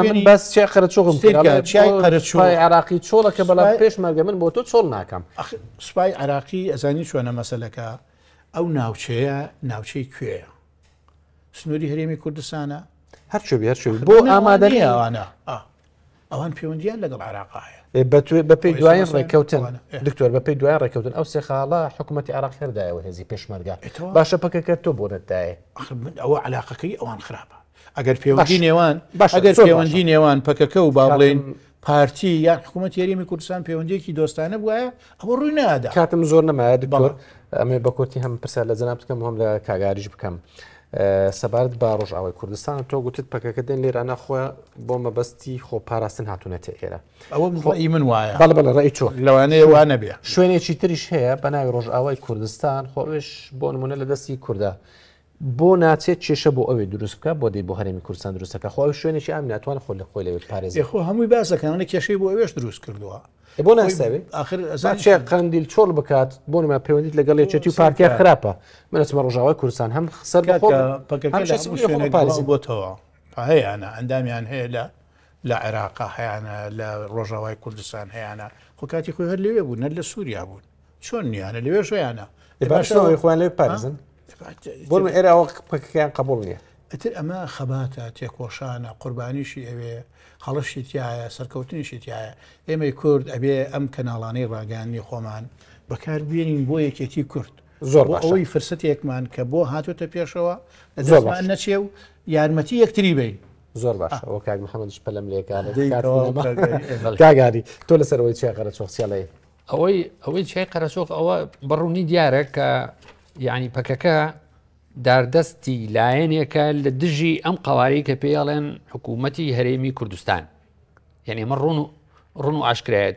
من باس چای قەرچۆغم چای قەرچۆغی عێراقی چۆڵە کە بەڵام پێشمەرگە من بۆ تۆ چۆڵ ناکەم سوپای عێراقی ئەزانی چۆنە مەسەلەکە ئەو ناوچەیە ناوچەی کوێیە سنووری هەرێمی کوردستانە هەرچێ بۆ ئامادەنی ئەوانە ئەوان پەیوەندیان لەگەڵ عێراقا هەیە بەپی دوایان ڕێککەوتن دکتۆر بەپی دوایان ڕێککەوتن ئەو سێ خاڵە حکوومەتی عراق هەردایەوە هێزی پێشمەرگا باشە پەکەکە تۆ بۆ نەتدایە ئەوە علاقەکەی ئەوان خراپە ئەگەر پەیوەندی نێوان ئەگەر پەیوەندی نێوان پەکەکە و با بڵێن پارتی یان حکوومەت هەرێمی کوردستان پەیوەندیەکی دۆستانە بووە ئەوە ڕووی نادا کاتم زۆر نەمایە دکتۆر ئەمێ بە کورتی هەم پرسیار لە جەناب بکەم هەم لە کاگاریش بکەم سەبارەت با ڕۆژئاوای کوردستان تۆ گوتت پەکەکە دێن لێرانە خۆ بۆ مەبەستی خۆ پاراستن هاتوونەتە ئێرە ئەوە ڕێی من وایە بەڵێ ڕێی چۆ لەوانەیە وانە بێ شوێنێکی تریش هەیە بە ناوی ڕۆژئاوای کوردستان خۆش بۆ نمونە لە دەستی کووردا بۆ ناچێت کێشە بۆ ئەوێ دروست بکە بۆ دەی بۆ هەرێمی کوردستان دروستەکە خۆ شوێنێکی ئەم ناتوانە خۆ لە خۆی لەوێت پارێزی خۆ هەمووی باسەکانە کێشەی بۆ ئەوێش دروست کردووە بۆ ناساوێ آخر قندیل چۆڵ بکات بۆ نمە پەیوەندیت لەگەڵ یەکێتی و پارتیا خراپە منەچمە ڕۆژاوای کوردستان هەم خسەر بۆتەوە هەیەە ئەندامیان هەیە لە عێراقا هەیەە لە ڕۆژاوای کوردستان هەیەە خۆ کاتی خۆی هەر لەوێ بوون نەر لە سووریا بوون چۆن نیانە لەوێ شویانە باشەوەی خۆیان لێ پارێزن بۆ ئێرەوە پەکەکەیان قبول نییە ئەتر ئەمە خەباتە تێکۆشانە قوربانیشی ئەوێ هەڵەشی تایە سەرکەوتنیشی تایە ئێمەی کورد ئەبێ ئەم کەناڵانەی ڕاگەاندنی خۆمان بەکار بێنین بۆ یەکێتی کورد زۆر ئەوەی فرسەتێکمان کە بۆ هاتوۆتە پێشەوە زۆرمان نەچێ و یارمەتی یەکتری بین زۆر باش ئەوە کاک محەممەدش پەلم لێکار کاگاری تۆ لەسەرەوەی چی قەرە چۆخسیڵی ئەوەی چای قەرەچۆخ ئەوە بەڕوونی دیارە کە یعنی پەکەکە داردەستی لایەنێکە لە دژی ئەم قوارەی کە پێڵێن حکوومەتی هەرێمی کوردستان یعنی ئەمە ڕوون و ئاشکرایە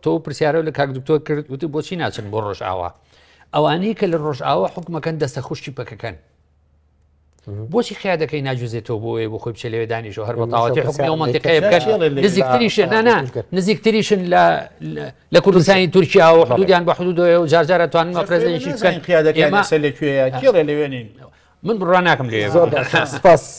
تۆ پرسیارە لە کاک دکتۆر کرد وتی بۆچی ناچن بۆ ڕۆژئاوا ئەوانەی کە لە ڕۆژئاوا حکومەکەن دەستە خوشتی پەکەکەن بۆچی خیا دەکەی ناجوزێتەوە بۆ خۆی بچە لێوێ دانیشەوە هەر بە تاواتی حکومی ئەو منتیقەیە بکەن نزیکتریشن نزیکتریشن لە کوردستانی تورکیا و حدودیان بە حدودەوە و جارجارە توانن مەفرەزێکی بکەن لەوێنین من بڕوان ناکەم لێ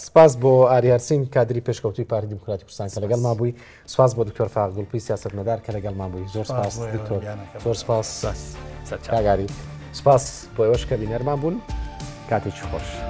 سپاس بۆ ئاریارسین کادری پێشکەوتوی پارتی دیموکراتی کوردستان کە لەگەڵ مابووی سپاس بۆ دکتۆر فاغڵپی سیاسەتمەدار کە لەگەڵ مابووی زۆر سپاس دکتۆر زۆر سپاس کاگاری سپاس بۆ ئێوەش کە بینەرمان بوون کاتێکی خۆش